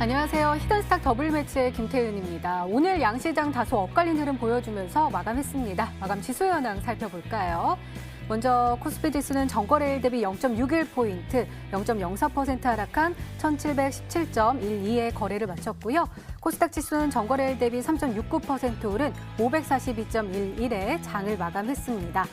안녕하세요. 히든스탁 더블 매치의 김태은입니다. 오늘 양시장 다소 엇갈린 흐름 보여주면서 마감했습니다. 마감 지수 현황 살펴볼까요? 먼저 코스피 지수는 전거래일 대비 0.61포인트, 0.04% 하락한 1717.12의 거래를 마쳤고요. 코스닥 지수는 전거래일 대비 3.69% 오른 542.11의 장을 마감했습니다.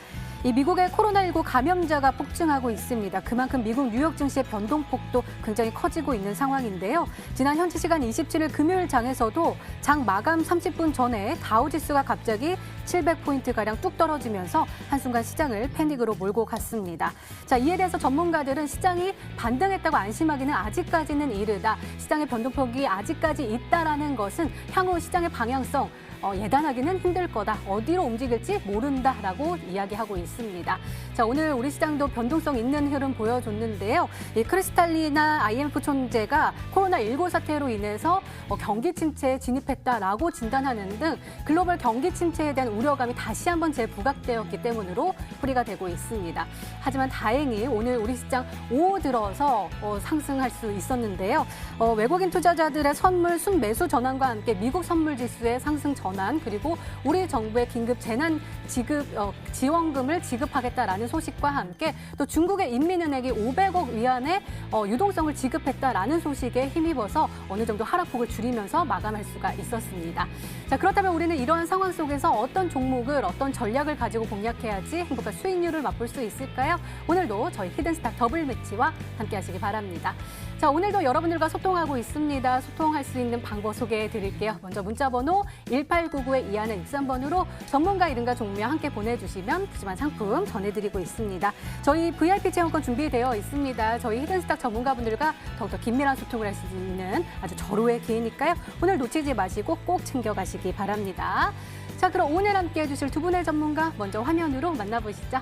이 미국의 코로나19 감염자가 폭증하고 있습니다. 그만큼 미국 뉴욕 증시의 변동폭도 굉장히 커지고 있는 상황인데요. 지난 현지 시간 27일 금요일 장에서도 장 마감 30분 전에 다우지수가 갑자기 700포인트가량 뚝 떨어지면서 한순간 시장을 패닉으로 몰고 갔습니다. 자, 이에 대해서 전문가들은 시장이 반등했다고 안심하기는 아직까지는 이르다. 시장의 변동폭이 아직까지 있다라는 것은 향후 시장의 방향성 예단하기는 힘들 거다. 어디로 움직일지 모른다라고 이야기하고 있습니다. 자, 오늘 우리 시장도 변동성 있는 흐름 보여줬는데요. 이 크리스탈리나 IMF 총재가 코로나19 사태로 인해서 경기 침체에 진입했다라고 진단하는 등 글로벌 경기 침체에 대한 우려감이 다시 한번 재부각되었기 때문으로 풀이가 되고 있습니다. 하지만 다행히 오늘 우리 시장 오후 들어서 상승할 수 있었는데요. 외국인 투자자들의 선물 순매수 전환과 함께 미국 선물 지수의 상승 전환, 그리고 우리 정부의 긴급 재난 지원금을 지급하겠다라는 소식과 함께 또 중국의 인민은행이 500억 위안의 유동성을 지급했다라는 소식에 힘입어서 어느 정도 하락폭을 줄이면서 마감할 수가 있었습니다. 자, 그렇다면 우리는 이러한 상황 속에서 어떤 종목을, 어떤 전략을 가지고 공략해야지 행복한 수익률을 맛볼 수 있을까요? 오늘도 저희 히든스탁 더블 매치와 함께 하시기 바랍니다. 자, 오늘도 여러분들과 소통하고 있습니다. 소통할 수 있는 방법 소개해 드릴게요. 먼저 문자번호 1899-2163번으로 전문가 이름과 종류와 함께 보내주시면 푸짐한 상품 전해드리고 있습니다. 저희 VIP 체험권 준비되어 있습니다. 저희 히든스탁 전문가분들과 더욱더 긴밀한 소통을 할 수 있는 아주 절호의 기회니까요. 오늘 놓치지 마시고 꼭 챙겨가시기 바랍니다. 자, 그럼 오늘 함께 해주실 두 분의 전문가 먼저 화면으로 만나보시죠.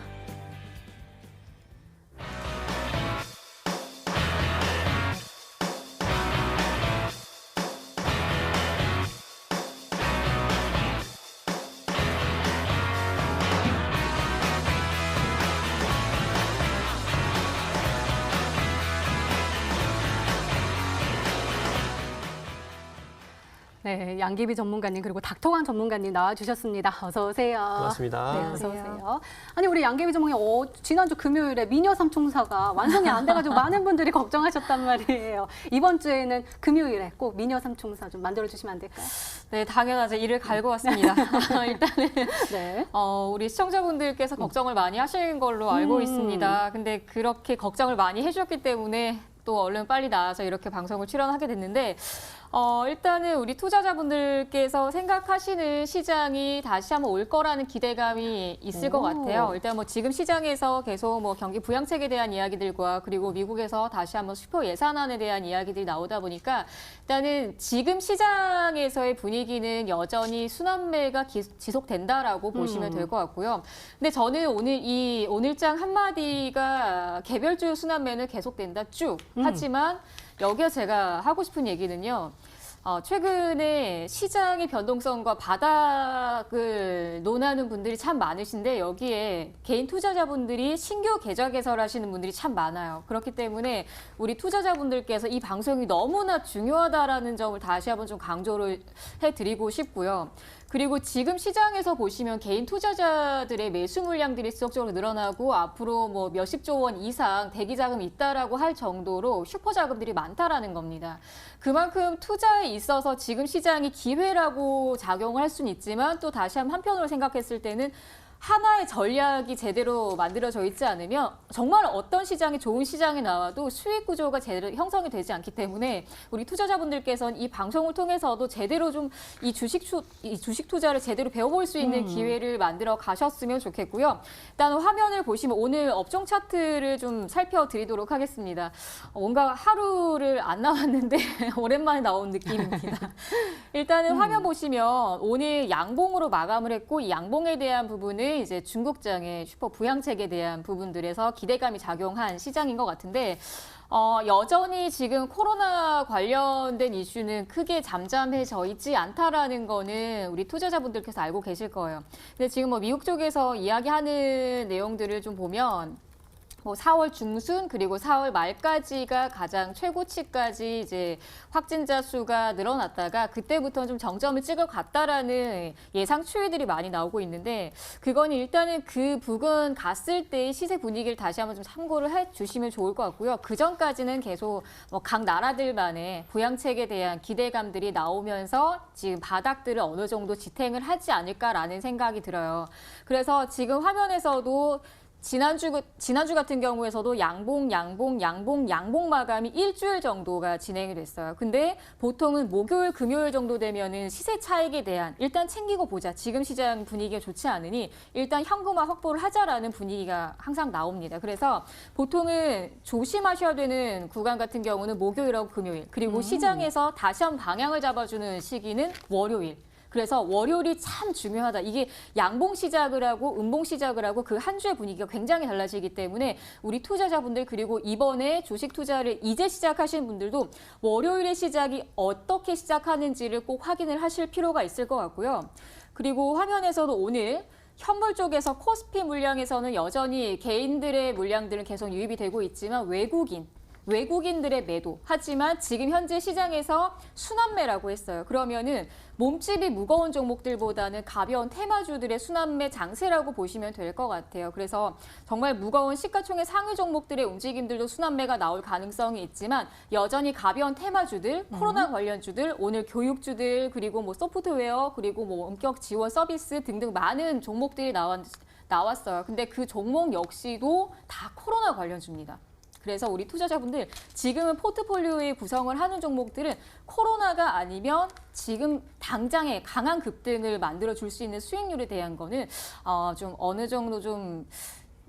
네, 양기비 전문가님 그리고 닥터왕 전문가님 나와주셨습니다. 어서 오세요. 반갑습니다. 네, 어서 오세요. 아니, 우리 양기비 전문가님 지난주 금요일에 미녀 삼총사가 완성이 안 돼가지고 많은 분들이 걱정하셨단 말이에요. 이번 주에는 금요일에 꼭 미녀 삼총사 좀 만들어주시면 안 될까요? 네, 당연하죠. 이를 갈고 왔습니다. 일단은 네. 우리 시청자분들께서 걱정을 많이 하시는 걸로 알고 있습니다. 근데 그렇게 걱정을 많이 해주셨기 때문에 또 얼른 빨리 나와서 이렇게 방송을 출연하게 됐는데 일단은 우리 투자자분들께서 생각하시는 시장이 다시 한번 올 거라는 기대감이 있을 것 같아요. 일단 뭐 지금 시장에서 계속 뭐 경기 부양책에 대한 이야기들과 그리고 미국에서 다시 한번 슈퍼 예산안에 대한 이야기들이 나오다 보니까 일단은 지금 시장에서의 분위기는 여전히 순환매가 지속된다라고 보시면 될 것 같고요. 근데 저는 오늘장 한마디가 개별주 순환매는 계속된다 쭉. 하지만 여기서 제가 하고 싶은 얘기는요. 최근에 시장의 변동성과 바닥을 논하는 분들이 참 많으신데 여기에 개인 투자자분들이 신규 계좌 개설하시는 분들이 참 많아요. 그렇기 때문에 우리 투자자분들께서 이 방송이 너무나 중요하다라는 점을 다시 한번 좀 강조를 해드리고 싶고요. 그리고 지금 시장에서 보시면 개인 투자자들의 매수 물량들이 지속적으로 늘어나고 앞으로 뭐 몇십조 원 이상 대기 자금이 있다라고 할 정도로 슈퍼 자금들이 많다라는 겁니다. 그만큼 투자에 있어서 지금 시장이 기회라고 작용을 할 수는 있지만 또 다시 한편으로 생각했을 때는 하나의 전략이 제대로 만들어져 있지 않으면 정말 어떤 시장이 좋은 시장에 나와도 수익 구조가 제대로 형성이 되지 않기 때문에 우리 투자자분들께서는 이 방송을 통해서도 제대로 좀 이 주식 투자를 제대로 배워볼 수 있는 기회를 만들어 가셨으면 좋겠고요. 일단 화면을 보시면 오늘 업종 차트를 좀 살펴드리도록 하겠습니다. 뭔가 하루를 안 나왔는데 오랜만에 나온 느낌입니다. 일단은 화면 보시면 오늘 양봉으로 마감을 했고 이 양봉에 대한 부분은 이제 중국장의 슈퍼 부양책에 대한 부분들에서 기대감이 작용한 시장인 것 같은데 여전히 지금 코로나 관련된 이슈는 크게 잠잠해져 있지 않다라는 거는 우리 투자자분들께서 알고 계실 거예요. 근데 지금 뭐 미국 쪽에서 이야기하는 내용들을 좀 보면 뭐 4월 중순 그리고 4월 말까지가 가장 최고치까지 이제 확진자 수가 늘어났다가 그때부터는 좀 정점을 찍어갔다라는 예상 추이들이 많이 나오고 있는데 그건 일단은 그 부근 갔을 때의 시세 분위기를 다시 한번 좀 참고를 해 주시면 좋을 것 같고요. 그 전까지는 계속 뭐 각 나라들만의 부양책에 대한 기대감들이 나오면서 지금 바닥들을 어느 정도 지탱을 하지 않을까라는 생각이 들어요. 그래서 지금 화면에서도 지난주 같은 경우에서도 양봉 마감이 일주일 정도가 진행이 됐어요. 근데 보통은 목요일, 금요일 정도 되면은 시세 차익에 대한 일단 챙기고 보자. 지금 시장 분위기가 좋지 않으니 일단 현금화 확보를 하자라는 분위기가 항상 나옵니다. 그래서 보통은 조심하셔야 되는 구간 같은 경우는 목요일하고 금요일, 그리고 시장에서 다시 한번 방향을 잡아주는 시기는 월요일. 그래서 월요일이 참 중요하다. 이게 양봉 시작을 하고 음봉 시작을 하고 그 한 주의 분위기가 굉장히 달라지기 때문에 우리 투자자분들 그리고 이번에 주식 투자를 이제 시작하신 분들도 월요일의 시작이 어떻게 시작하는지를 꼭 확인을 하실 필요가 있을 것 같고요. 그리고 화면에서도 오늘 현물 쪽에서 코스피 물량에서는 여전히 개인들의 물량들은 계속 유입이 되고 있지만 외국인들의 매도. 하지만 지금 현재 시장에서 순환매라고 했어요. 그러면은 몸집이 무거운 종목들보다는 가벼운 테마주들의 순환매 장세라고 보시면 될 것 같아요. 그래서 정말 무거운 시가총액 상위 종목들의 움직임들도 순환매가 나올 가능성이 있지만 여전히 가벼운 테마주들, 코로나 관련주들, 오늘 교육주들, 그리고 뭐 소프트웨어, 그리고 뭐 원격 지원 서비스 등등 많은 종목들이 나왔어요. 근데 그 종목 역시도 다 코로나 관련주입니다. 그래서 우리 투자자분들 지금은 포트폴리오의 구성을 하는 종목들은 코로나가 아니면 지금 당장에 강한 급등을 만들어 줄 수 있는 수익률에 대한 거는 좀 어느 정도 좀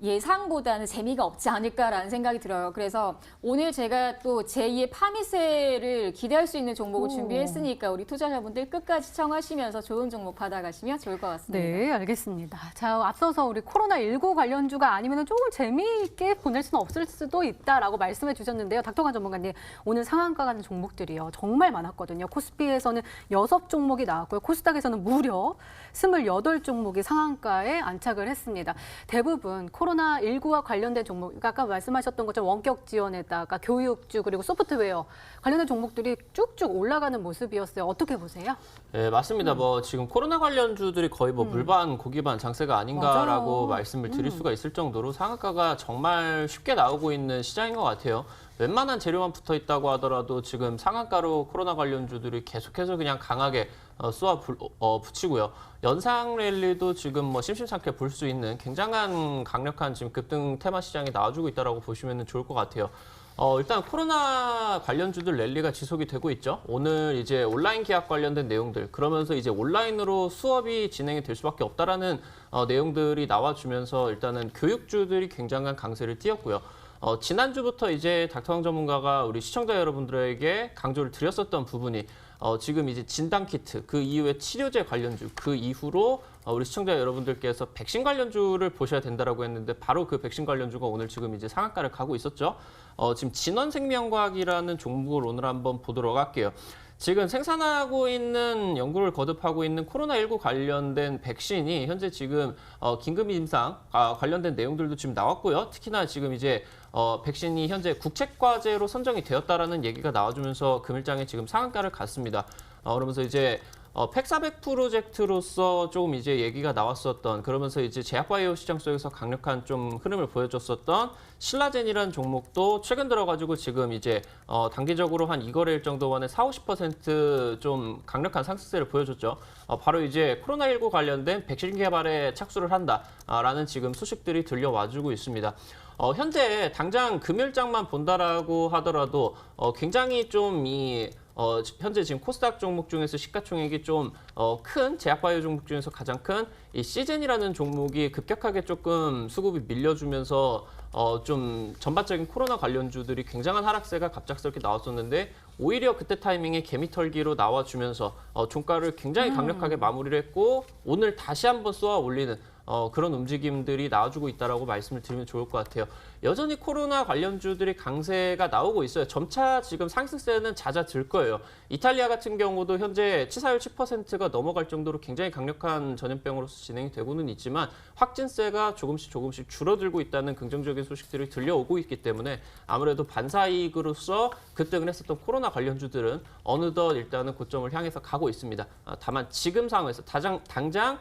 예상보다는 재미가 없지 않을까라는 생각이 들어요. 그래서 오늘 제가 또 제2의 파미세를 기대할 수 있는 종목을 준비했으니까 우리 투자자분들 끝까지 시청하시면서 좋은 종목 받아가시면 좋을 것 같습니다. 네, 알겠습니다. 자, 앞서서 우리 코로나19 관련주가 아니면 조금 재미있게 보낼 수는 없을 수도 있다라고 말씀해 주셨는데요. 닥터관 전문가님, 오늘 상한가 가는 종목들이요. 정말 많았거든요. 코스피에서는 6종목이 나왔고요. 코스닥에서는 무려 28종목이 상한가에 안착을 했습니다. 대부분 코로나19와 관련된 종목, 그러니까 아까 말씀하셨던 것처럼 원격 지원에다가 교육주 그리고 소프트웨어 관련된 종목들이 쭉쭉 올라가는 모습이었어요. 어떻게 보세요? 네, 맞습니다. 뭐 지금 코로나 관련주들이 거의 뭐 물반 고기반 장세가 아닌가라고 맞아요. 말씀을 드릴 수가 있을 정도로 상한가가 정말 쉽게 나오고 있는 시장인 것 같아요. 웬만한 재료만 붙어 있다고 하더라도 지금 상한가로 코로나 관련주들이 계속해서 그냥 강하게 붙이고요. 연상 랠리도 지금 뭐 심심찮게 볼 수 있는 굉장한 강력한 지금 급등 테마 시장이 나와주고 있다라고 보시면 좋을 것 같아요. 일단 코로나 관련주들 랠리가 지속이 되고 있죠. 오늘 이제 온라인 계약 관련된 내용들, 그러면서 이제 온라인으로 수업이 진행이 될 수밖에 없다라는 내용들이 나와주면서 일단은 교육주들이 굉장한 강세를 띄었고요. 지난주부터 이제 닥터왕 전문가가 우리 시청자 여러분들에게 강조를 드렸었던 부분이 지금 이제 진단키트, 그 이후에 치료제 관련주, 그 이후로 우리 시청자 여러분들께서 백신 관련주를 보셔야 된다라고 했는데 바로 그 백신 관련주가 오늘 지금 이제 상한가를 가고 있었죠. 지금 진원생명과학이라는 종목을 오늘 한번 보도록 할게요. 지금 생산하고 있는 연구를 거듭하고 있는 코로나19 관련된 백신이 현재 지금 긴급 임상 관련된 내용들도 지금 나왔고요. 특히나 지금 이제 백신이 현재 국책과제로 선정이 되었다라는 얘기가 나와주면서 금일장에 지금 상한가를 갔습니다. 그러면서 이제 팩사백 프로젝트로서 조금 이제 얘기가 나왔었던, 그러면서 이제 제약바이오 시장 속에서 강력한 좀 흐름을 보여줬었던 신라젠이라는 종목도 최근 들어가지고 지금 이제 단기적으로 한 2거래일 정도 만에 40~50% 강력한 상승세를 보여줬죠. 바로 이제 코로나19 관련된 백신 개발에 착수를 한다라는 지금 소식들이 들려와주고 있습니다. 현재 당장 금일장만 본다라고 하더라도 굉장히 좀 현재 지금 코스닥 종목 중에서 시가총액이 좀 큰 제약바이오 종목 중에서 가장 큰 이 시젠이라는 종목이 급격하게 조금 수급이 밀려주면서 좀 전반적인 코로나 관련주들이 굉장한 하락세가 갑작스럽게 나왔었는데 오히려 그때 타이밍에 개미털기로 나와주면서 종가를 굉장히 강력하게 마무리를 했고 오늘 다시 한번 쏘아 올리는 그런 움직임들이 나와주고 있다라고 말씀을 드리면 좋을 것 같아요. 여전히 코로나 관련주들이 강세가 나오고 있어요. 점차 지금 상승세는 잦아들 거예요. 이탈리아 같은 경우도 현재 치사율 10%가 넘어갈 정도로 굉장히 강력한 전염병으로서 진행이 되고는 있지만 확진세가 조금씩 줄어들고 있다는 긍정적인 소식들이 들려오고 있기 때문에 아무래도 반사이익으로서 급등을 했었던 코로나 관련주들은 어느덧 일단은 고점을 향해서 가고 있습니다. 다만 지금 상황에서 당장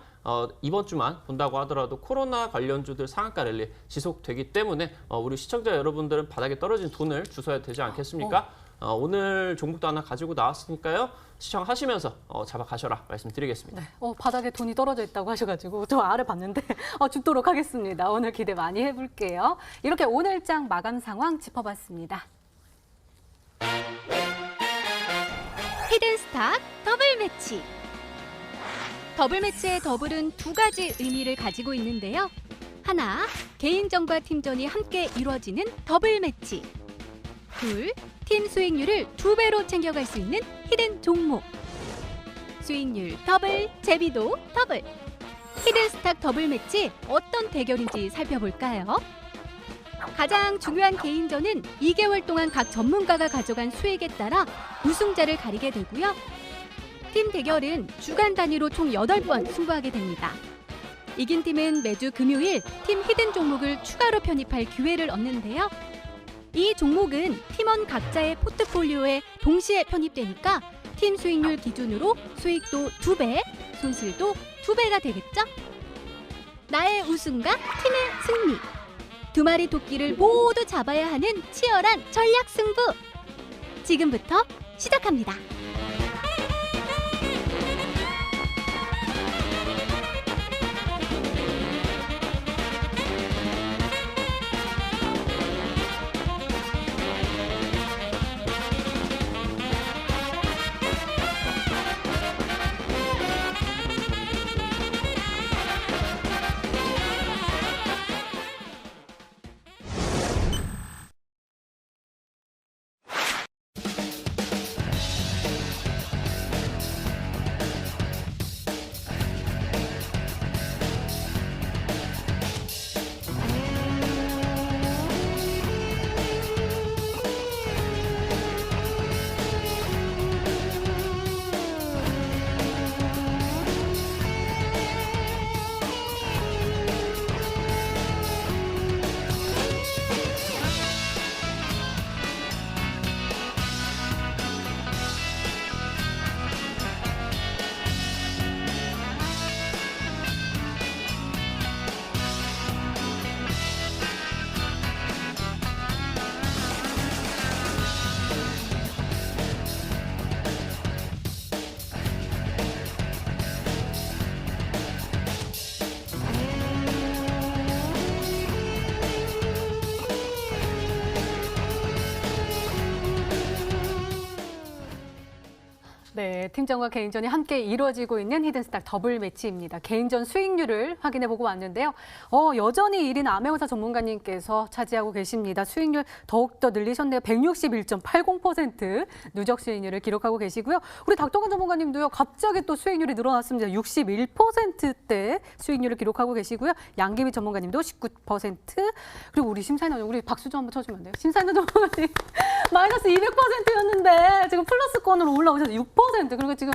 이번 주만 본다고 하더라도 코로나 관련주들 상한가 랠리 지속되기 때문에 우리 시청자 여러분들은 바닥에 떨어진 돈을 주셔야 되지 않겠습니까? 오늘 종목도 하나 가지고 나왔으니까요. 시청하시면서 잡아가셔라 말씀드리겠습니다. 네. 바닥에 돈이 떨어져 있다고 하셔가지고 저 아래 봤는데 줍도록 하겠습니다. 오늘 기대 많이 해볼게요. 이렇게 오늘장 마감 상황 짚어봤습니다. 히든스탁 더블 매치. 더블 매치의 더블은 두 가지 의미를 가지고 있는데요. 하나, 개인전과 팀전이 함께 이루어지는 더블 매치. 둘, 팀 수익률을 2배로 챙겨갈 수 있는 히든 종목. 수익률 더블, 재미도 더블. 히든스탁 더블 매치 어떤 대결인지 살펴볼까요? 가장 중요한 개인전은 2개월 동안 각 전문가가 가져간 수익에 따라 우승자를 가리게 되고요. 팀 대결은 주간 단위로 총 8번 승부하게 됩니다. 이긴 팀은 매주 금요일 팀 히든 종목을 추가로 편입할 기회를 얻는데요. 이 종목은 팀원 각자의 포트폴리오에 동시에 편입되니까 팀 수익률 기준으로 수익도 2배, 손실도 2배가 되겠죠? 나의 우승과 팀의 승리. 두 마리 토끼를 모두 잡아야 하는 치열한 전략 승부. 지금부터 시작합니다. 네, 팀전과 개인전이 함께 이루어지고 있는 히든스탁 더블 매치입니다. 개인전 수익률을 확인해보고 왔는데요. 여전히 1인 암행어사 전문가님께서 차지하고 계십니다. 수익률 더욱더 늘리셨네요. 161.80% 누적 수익률을 기록하고 계시고요. 우리 닥터건 전문가님도요. 갑자기 또 수익률이 늘어났습니다. 61%대 수익률을 기록하고 계시고요. 양기미 전문가님도 19%. 그리고 우리 심사위원, 우리 박수 좀 한번 쳐주면 안 돼요? 심사위원 전문가님 마이너스 200%였는데 지금 플러스권으로 올라오셔서 6%. 그리고 지금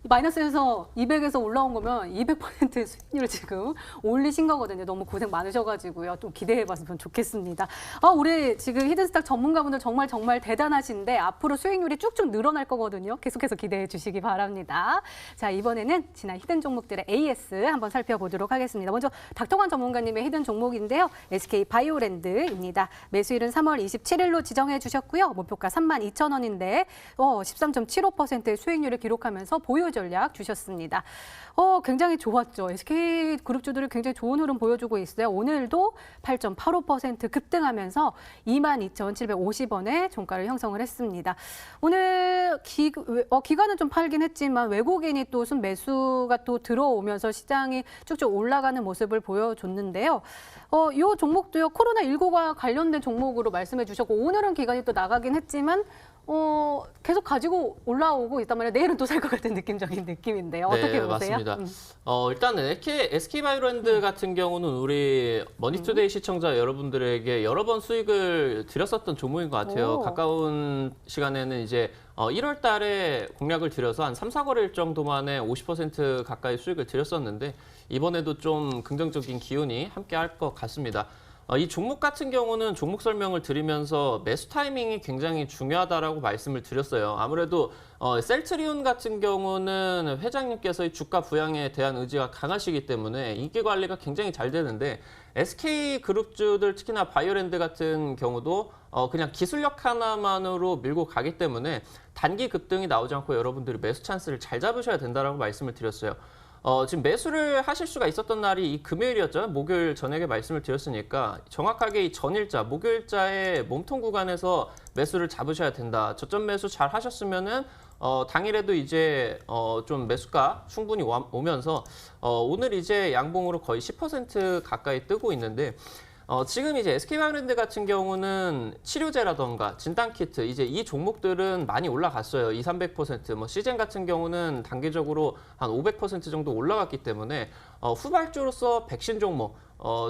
마이너스에서 200에서 올라온 거면 200%의 수익률을 지금 올리신 거거든요. 너무 고생 많으셔가지고요. 좀 기대해봤으면 좋겠습니다. 우리 지금 히든스탁 전문가분들 정말 대단하신데 앞으로 수익률이 쭉쭉 늘어날 거거든요. 계속해서 기대해 주시기 바랍니다. 자, 이번에는 지난 히든 종목들의 AS 한번 살펴보도록 하겠습니다. 먼저 닥터관 전문가님의 히든 종목인데요. SK 바이오랜드입니다. 매수일은 3월 27일로 지정해 주셨고요. 목표가 32,000원인데 13.75%의 수익률을 기록하면서 보유 전략 주셨습니다. 굉장히 좋았죠. SK 그룹주들이 굉장히 좋은 흐름 보여주고 있어요. 오늘도 8.85% 급등하면서 22,750원의 종가를 형성을 했습니다. 오늘 기관은 좀 팔긴 했지만 외국인이 또 순매수가 또 들어오면서 시장이 쭉쭉 올라가는 모습을 보여줬는데요. 이 종목도요. 코로나19가 관련된 종목으로 말씀해 주셨고 오늘은 기관이 또 나가긴 했지만 계속 가지고 올라오고 있단 말이에요. 내일은 또 살 것 같은 느낌적인 느낌인데요. 어떻게 보세요? 맞습니다. 일단은 SK바이오랜드 같은 경우는 우리 머니투데이 시청자 여러분들에게 여러 번 수익을 드렸었던 종목인 것 같아요. 오. 가까운 시간에는 이제 1월 달에 공략을 드려서 한 3, 4거래일 정도 만에 50% 가까이 수익을 드렸었는데 이번에도 좀 긍정적인 기운이 함께 할 것 같습니다. 이 종목 같은 경우는 종목 설명을 드리면서 매수 타이밍이 굉장히 중요하다라고 말씀을 드렸어요. 아무래도 셀트리온 같은 경우는 회장님께서의 주가 부양에 대한 의지가 강하시기 때문에 인기 관리가 굉장히 잘 되는데 SK그룹주들 특히나 바이오랜드 같은 경우도 그냥 기술력 하나만으로 밀고 가기 때문에 단기 급등이 나오지 않고 여러분들이 매수 찬스를 잘 잡으셔야 된다라고 말씀을 드렸어요. 지금 매수를 하실 수가 있었던 날이 이 금요일이었죠. 목요일 저녁에 말씀을 드렸으니까 정확하게 이 전일자, 목요일자의 몸통 구간에서 매수를 잡으셔야 된다. 저점 매수 잘 하셨으면은 당일에도 이제 좀 매수가 충분히 오면서 오늘 이제 양봉으로 거의 10% 가까이 뜨고 있는데 지금 이제 SK바이오랜드 같은 경우는 치료제라던가 진단키트 이제 이 종목들은 많이 올라갔어요. 200~300%. 뭐 시젠 같은 경우는 단기적으로 한 500% 정도 올라갔기 때문에 후발주로서 백신 종목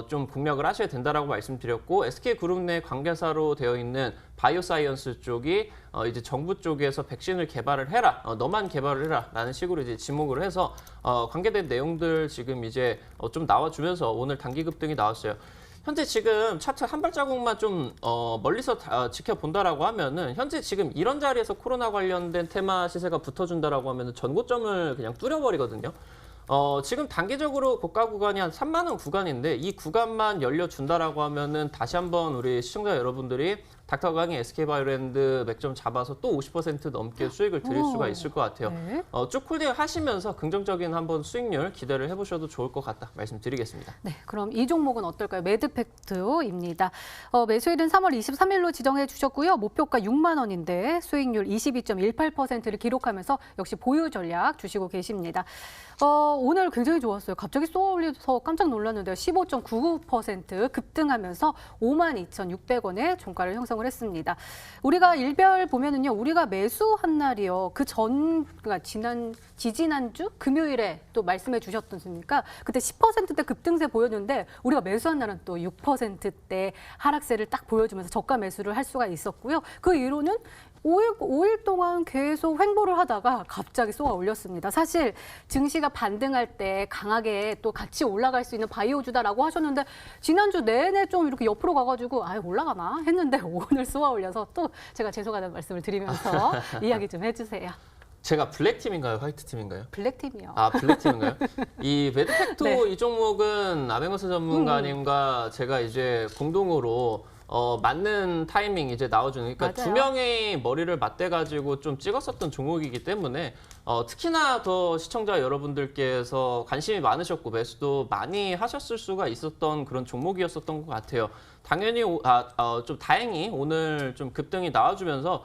좀 공략을 하셔야 된다라고 말씀드렸고 SK그룹 내 관계사로 되어 있는 바이오사이언스 쪽이 이제 정부 쪽에서 백신을 개발을 해라, 너만 개발을 해라 라는 식으로 이제 지목을 해서 관계된 내용들 지금 이제 좀 나와주면서 오늘 단기 급등이 나왔어요. 현재 지금 차트 한 발자국만 좀 멀리서 지켜본다라고 하면은 현재 지금 이런 자리에서 코로나 관련된 테마 시세가 붙어준다라고 하면은 전고점을 그냥 뚫어버리거든요. 지금 단기적으로 고가 구간이 한 3만 원 구간인데 이 구간만 열려준다라고 하면은 다시 한번 우리 시청자 여러분들이 닥터강의 SK바이오랜드 맥점 잡아서 또 50% 넘게 수익을 드릴 수가 있을 것 같아요. 네. 쭉 홀딩 하시면서 긍정적인 한번 수익률 기대를 해보셔도 좋을 것 같다 말씀드리겠습니다. 네, 그럼 이 종목은 어떨까요? 매드팩트입니다. 매수일은 3월 23일로 지정해 주셨고요. 목표가 6만 원인데 수익률 22.18%를 기록하면서 역시 보유 전략 주시고 계십니다. 오늘 굉장히 좋았어요. 갑자기 쏘아올려서 깜짝 놀랐는데요. 15.99% 급등하면서 52,600원의 종가를 형성을 했습니다. 우리가 일별 보면은요, 우리가 매수한 날이요. 그러니까 지지난주 금요일에 또 말씀해 주셨던습니까? 그때 10%대 급등세 보였는데 우리가 매수한 날은 또 6%대 하락세를 딱 보여주면서 저가 매수를 할 수가 있었고요. 그 이유로는 5일 동안 계속 횡보를 하다가 갑자기 쏘아 올렸습니다. 사실 증시가 반등할 때 강하게 또 같이 올라갈 수 있는 바이오주다라고 하셨는데 지난주 내내 좀 이렇게 옆으로 가가지고 올라가나 했는데 오늘 쏘아 올려서 또 제가 죄송하다는 말씀을 드리면서 이야기 좀 해주세요. 제가 블랙팀인가요? 화이트팀인가요? 블랙팀이요. 블랙팀인가요? 이 매드팩토 네. 이 종목은 아벤거스 전문가님과 제가 이제 공동으로 맞는 타이밍 이제 나와주는 그러니까 맞아요. 두 명의 머리를 맞대가지고 좀 찍었었던 종목이기 때문에 특히나 더 시청자 여러분들께서 관심이 많으셨고 매수도 많이 하셨을 수가 있었던 그런 종목이었었던 것 같아요. 당연히 좀 다행히 오늘 좀 급등이 나와주면서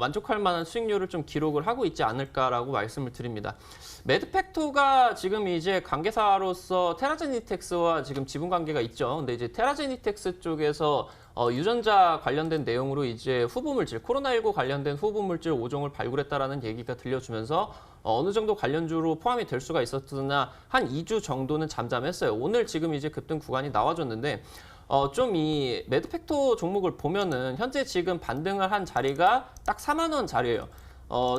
만족할 만한 수익률을 좀 기록을 하고 있지 않을까라고 말씀을 드립니다. 매드팩토가 지금 이제 관계사로서 테라제니텍스와 지금 지분 관계가 있죠. 근데 이제 테라제니텍스 쪽에서 유전자 관련된 내용으로 이제 후보물질, 코로나19 관련된 후보물질 5종을 발굴했다라는 얘기가 들려주면서 어느 정도 관련주로 포함이 될 수가 있었으나 한 2주 정도는 잠잠했어요. 오늘 지금 이제 급등 구간이 나와줬는데 좀 이 매드팩토 종목을 보면은 현재 지금 반등을 한 자리가 딱 4만 원 자리예요.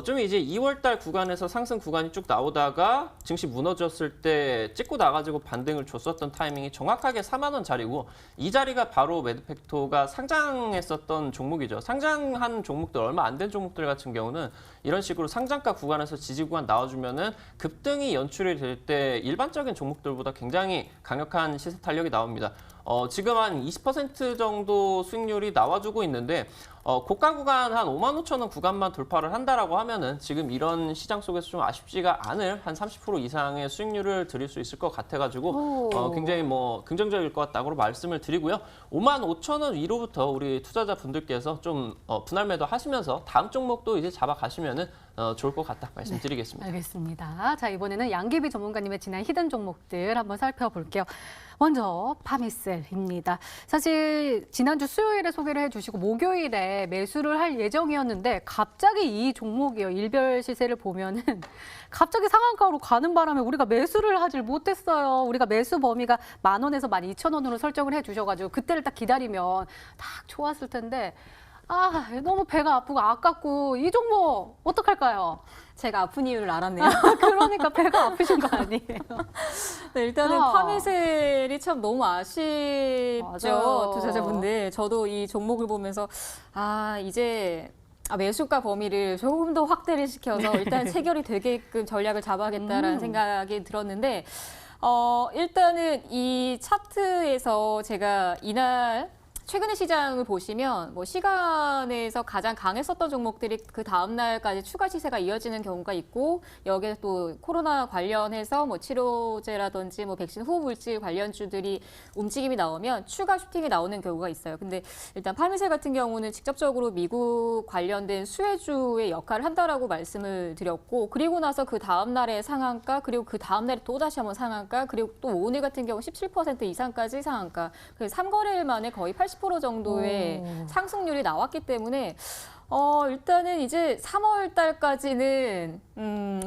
좀 이제 2월 달 구간에서 상승 구간이 쭉 나오다가 증시 무너졌을 때 찍고 나가지고 반등을 줬었던 타이밍이 정확하게 4만 원 자리고 이 자리가 바로 매드팩토가 상장했었던 종목이죠. 상장한 종목들, 얼마 안 된 종목들 같은 경우는 이런 식으로 상장가 구간에서 지지 구간 나와주면은 급등이 연출이 될 때 일반적인 종목들보다 굉장히 강력한 시세 탄력이 나옵니다. 지금 한 20% 정도 수익률이 나와주고 있는데 고가 구간 한 5만 5천 원 구간만 돌파를 한다라고 하면은 지금 이런 시장 속에서 좀 아쉽지가 않을 한 30% 이상의 수익률을 드릴 수 있을 것 같아가지고 굉장히 뭐 긍정적일 것 같다고 말씀을 드리고요. 5만 5천 원 위로부터 우리 투자자분들께서 좀 분할 매도 하시면서 다음 종목도 이제 잡아가시면은 좋을 것 같다 말씀드리겠습니다. 네, 알겠습니다. 자, 이번에는 양기비 전문가님의 지난 히든 종목들 한번 살펴볼게요. 먼저 파미셀입니다. 사실 지난주 수요일에 소개를 해주시고 목요일에 전에 매수를 할 예정이었는데 갑자기 이 종목이요. 일별 시세를 보면은 갑자기 상한가로 가는 바람에 우리가 매수를 하질 못했어요. 우리가 매수 범위가 10,000원에서 12,000원으로 설정을 해주셔가지고 그때를 딱 기다리면 딱 좋았을 텐데 너무 배가 아프고 아깝고 이 종목 어떡할까요? 제가 아픈 이유를 알았네요. 그러니까 배가 아프신 거 아니에요? 네, 일단은 아. 파매셀이 참 너무 아쉽죠. 맞아요. 투자자분들. 저도 이 종목을 보면서 이제 매수가 범위를 조금 더 확대를 시켜서 일단 체결이 되게끔 전략을 잡아야겠다라는 생각이 들었는데 일단은 이 차트에서 제가 이날 최근의 시장을 보시면 뭐 시간에서 가장 강했었던 종목들이 그 다음 날까지 추가 시세가 이어지는 경우가 있고 여기에 또 코로나 관련해서 뭐 치료제라든지 뭐 백신 후보 물질 관련주들이 움직임이 나오면 추가 슈팅이 나오는 경우가 있어요. 근데 일단 팔미셀 같은 경우는 직접적으로 미국 관련된 수혜주의 역할을 한다라고 말씀을 드렸고 그리고 나서 그 다음 날의 상한가 그리고 그 다음 날에 또 다시 한번 상한가 그리고 또 오늘 같은 경우 17% 이상까지 상한가. 그래서 3거래일 만에 거의 80% 정도의 상승률이 나왔기 때문에 일단은 이제 3월 달까지는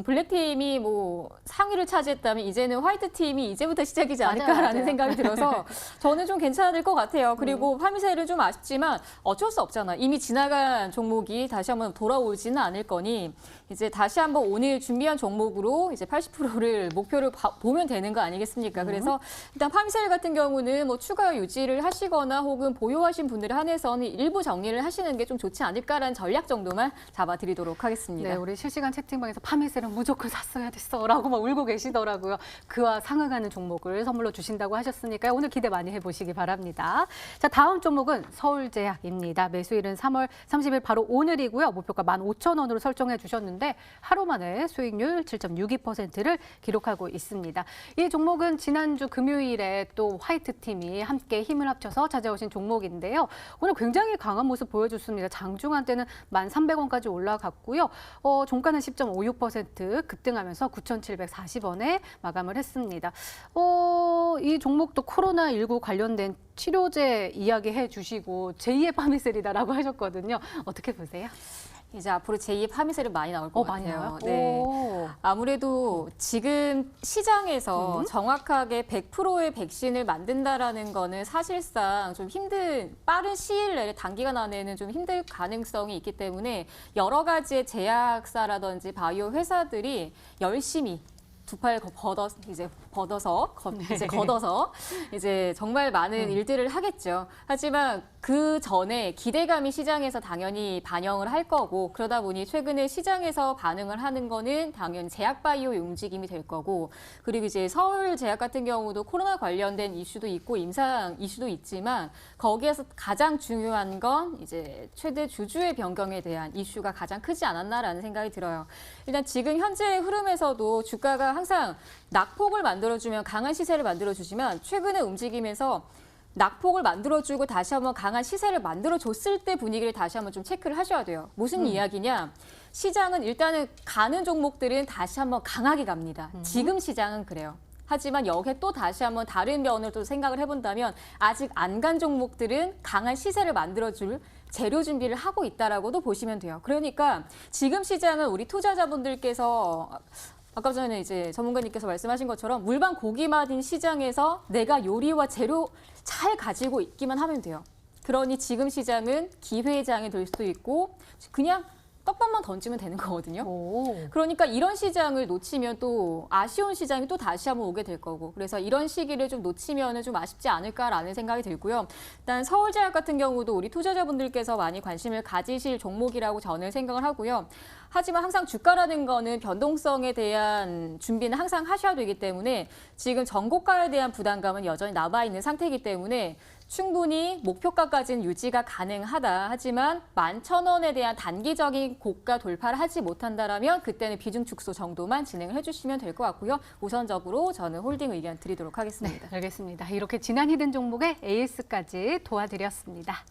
블랙팀이 뭐 상위를 차지했다면 이제는 화이트팀이 이제부터 시작이지 않을까라는 맞아요. 생각이 들어서 저는 좀 괜찮을 것 같아요. 그리고 파미셀은 좀 아쉽지만 어쩔 수 없잖아. 이미 지나간 종목이 다시 한번 돌아오지는 않을 거니 이제 다시 한번 오늘 준비한 종목으로 이제 80%를 목표를 보면 되는 거 아니겠습니까? 그래서 일단 파미셀 같은 경우는 뭐 추가 유지를 하시거나 혹은 보유하신 분들에 한해서는 일부 정리를 하시는 게 좀 좋지 않을까라는 전략 정도만 잡아드리도록 하겠습니다. 네, 우리 실시간 채팅방에서 파매셀은 무조건 샀어야 됐어라고 막 울고 계시더라고요. 그와 상응하는 종목을 선물로 주신다고 하셨으니까요. 오늘 기대 많이 해보시기 바랍니다. 자, 다음 종목은 서울제약입니다. 매수일은 3월 30일 바로 오늘이고요. 목표가 15,000원으로 설정해 주셨는데 하루 만에 수익률 7.62%를 기록하고 있습니다. 이 종목은 지난주 금요일에 또 화이트팀이 함께 힘을 합쳐서 찾아오신 종목인데요. 오늘 굉장히 강한 모습 보여줬습니다. 장중한 때는 1,300원까지 올라갔고요. 종가는 10.56% 급등하면서 9,740원에 마감을 했습니다. 이 종목도 코로나19 관련된 치료제 이야기해 주시고 제2의 파미셀이다라고 하셨거든요. 어떻게 보세요? 이제 앞으로 제2의 파미셀은 많이 나올 것 많이 같아요. 나와요? 네. 오. 아무래도 지금 시장에서 정확하게 100%의 백신을 만든다라는 거는 사실상 좀 빠른 시일 내에 단기간 안에는 좀 힘들 가능성이 있기 때문에 여러 가지의 제약사라든지 바이오 회사들이 열심히 두 팔 걷어서 이제 정말 많은 일들을 하겠죠. 하지만 그 전에 기대감이 시장에서 당연히 반영을 할 거고 그러다 보니 최근에 시장에서 반응을 하는 거는 당연히 제약바이오의 움직임이 될 거고 그리고 이제 서울제약 같은 경우도 코로나 관련된 이슈도 있고 임상 이슈도 있지만 거기에서 가장 중요한 건 이제 최대 주주의 변경에 대한 이슈가 가장 크지 않았나라는 생각이 들어요. 일단 지금 현재의 흐름에서도 주가가 항상 낙폭을 만들어주면 강한 시세를 만들어주지만 최근의 움직임에서 낙폭을 만들어주고 다시 한번 강한 시세를 만들어줬을 때 분위기를 다시 한번 좀 체크를 하셔야 돼요. 무슨 이야기냐? 시장은 일단은 가는 종목들은 다시 한번 강하게 갑니다. 지금 시장은 그래요. 하지만 여기에 또 다시 한번 다른 면을 또 생각을 해본다면 아직 안 간 종목들은 강한 시세를 만들어줄 재료 준비를 하고 있다라고도 보시면 돼요. 그러니까 지금 시장은 우리 투자자분들께서 아까 전에 이제 전문가님께서 말씀하신 것처럼 물방 고기맛인 시장에서 내가 요리와 재료 잘 가지고 있기만 하면 돼요. 그러니 지금 시장은 기회의 장이 될 수도 있고 그냥 떡밥만 던지면 되는 거거든요. 그러니까 이런 시장을 놓치면 또 아쉬운 시장이 또 다시 한번 오게 될 거고 그래서 이런 시기를 좀 놓치면 좀 아쉽지 않을까라는 생각이 들고요. 일단 서울제약 같은 경우도 우리 투자자분들께서 많이 관심을 가지실 종목이라고 저는 생각을 하고요. 하지만 항상 주가라는 거는 변동성에 대한 준비는 항상 하셔야 되기 때문에 지금 전고가에 대한 부담감은 여전히 남아있는 상태이기 때문에 충분히 목표가까지는 유지가 가능하다. 하지만 11,000원에 대한 단기적인 고가 돌파를 하지 못한다라면 그때는 비중 축소 정도만 진행을 해주시면 될 것 같고요. 우선적으로 저는 홀딩 의견 드리도록 하겠습니다. 네, 알겠습니다. 이렇게 지난 히든 종목의 AS까지 도와드렸습니다.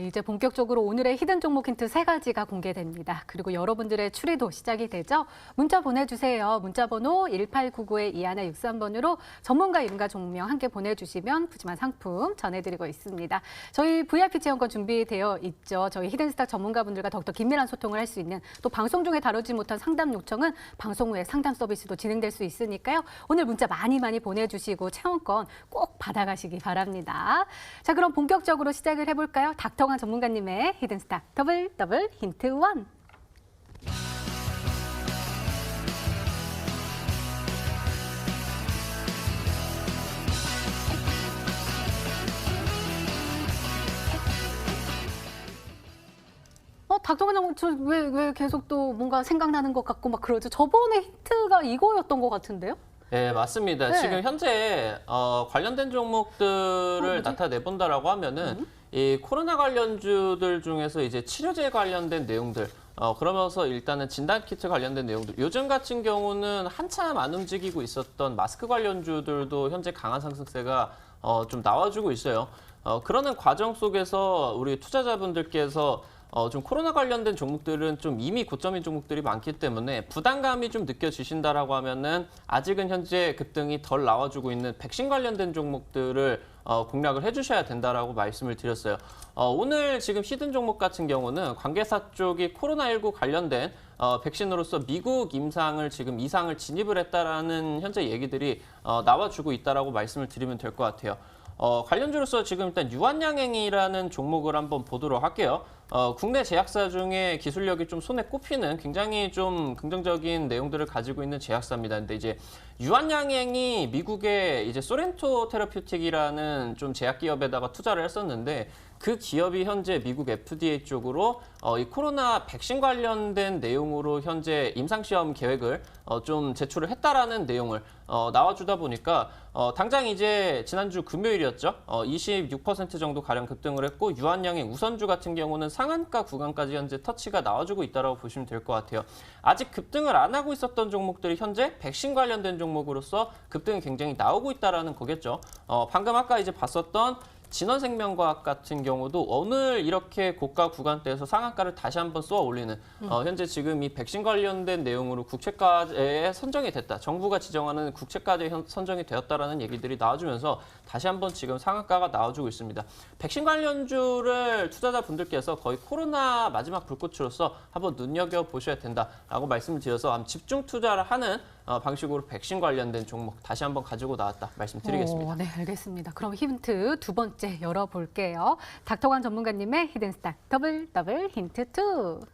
이제 본격적으로 오늘의 히든 종목 힌트 3가지가 공개됩니다. 그리고 여러분들의 추리도 시작이 되죠. 문자 보내주세요. 문자 번호 1899-2163번으로 전문가 이름과 종명 함께 보내주시면 푸짐한 상품 전해드리고 있습니다. 저희 VIP 체험권 준비되어 있죠. 저희 히든스탁 전문가분들과 더욱더 긴밀한 소통을 할 수 있는, 또 방송 중에 다루지 못한 상담 요청은 방송 후에 상담 서비스도 진행될 수 있으니까요. 오늘 문자 많이 보내주시고 체험권 꼭 받아가시기 바랍니다. 자, 그럼 본격적으로 시작을 해볼까요? 닥터강 전문가님의 히든스탁 더블 힌트 1. 닥터강 전문, 왜 계속 또 뭔가 생각나는 것 같고 막 그러죠? 저번에 힌트가 이거였던 것 같은데요? 네, 맞습니다. 네. 지금 현재 관련된 종목들을 나타내본다라고 하면은 이 코로나 관련주들 중에서 이제 치료제 관련된 내용들, 그러면서 일단은 진단키트 관련된 내용들, 요즘 같은 경우는 한참 안 움직이고 있었던 마스크 관련주들도 현재 강한 상승세가 좀 나와주고 있어요. 그러는 과정 속에서 우리 투자자분들께서 좀 코로나 관련된 종목들은 좀 이미 고점인 종목들이 많기 때문에 부담감이 좀 느껴지신다라고 하면은 아직은 현재 급등이 덜 나와주고 있는 백신 관련된 종목들을 공략을 해주셔야 된다라고 말씀을 드렸어요. 오늘 지금 히든 종목 같은 경우는 관계사 쪽이 코로나19 관련된 백신으로서 미국 임상을 지금 이상을 진입을 했다라는 현재 얘기들이 나와주고 있다라고 말씀을 드리면 될 것 같아요. 관련주로서 지금 일단 유한양행이라는 종목을 한번 보도록 할게요. 국내 제약사 중에 기술력이 좀 손에 꼽히는 굉장히 좀 긍정적인 내용들을 가지고 있는 제약사입니다. 근데 이제 유한양행이 미국의 이제 소렌토 테라퓨틱이라는 좀 제약 기업에다가 투자를 했었는데, 그 기업이 현재 미국 FDA 쪽으로 이 코로나 백신 관련된 내용으로 현재 임상시험 계획을 좀 제출을 했다라는 내용을 나와주다 보니까 당장 이제 지난주 금요일이었죠. 26% 정도 가량 급등을 했고, 유한양행 우선주 같은 경우는 상한가 구간까지 현재 터치가 나와주고 있다고 보시면 될 것 같아요. 아직 급등을 안 하고 있었던 종목들이 현재 백신 관련된 종목으로서 급등이 굉장히 나오고 있다라는 거겠죠. 방금 아까 이제 봤었던 진원생명과학 같은 경우도 오늘 이렇게 고가 구간대에서 상한가를 다시 한번 쏘아 올리는 현재 지금 이 백신 관련된 내용으로 국채가에 선정이 됐다. 정부가 지정하는 국채가에 선정이 되었다라는 얘기들이 나와주면서 다시 한번 지금 상한가가 나와주고 있습니다. 백신 관련주를 투자자분들께서 거의 코로나 마지막 불꽃으로서 한번 눈여겨보셔야 된다라고 말씀을 드려서 집중 투자를 하는 방식으로 백신 관련된 종목 다시 한번 가지고 나왔다 말씀드리겠습니다. 네, 알겠습니다. 그럼 힌트 2번째 열어볼게요. 닥터강 전문가님의 히든스탁 더블 힌트 2.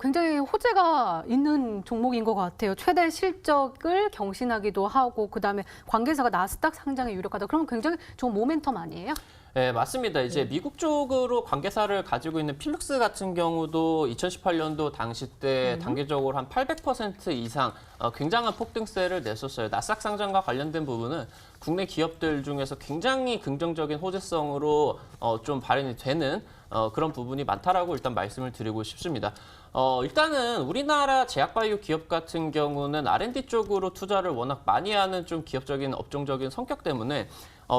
굉장히 호재가 있는 종목인 것 같아요. 최대 실적을 경신하기도 하고, 그다음에 관계사가 나스닥 상장에 유력하다. 그럼 굉장히 좋은 모멘텀 아니에요? 네, 맞습니다. 이제 미국 쪽으로 관계사를 가지고 있는 필룩스 같은 경우도 2018년도 당시 때 단기적으로 한 800% 이상 굉장한 폭등세를 냈었어요. 나스닥 상장과 관련된 부분은 국내 기업들 중에서 굉장히 긍정적인 호재성으로 좀 발현이 되는 그런 부분이 많다라고 일단 말씀을 드리고 싶습니다. 일단은 우리나라 제약바이오 기업 같은 경우는 R&D 쪽으로 투자를 워낙 많이 하는 좀 기업적인 업종적인 성격 때문에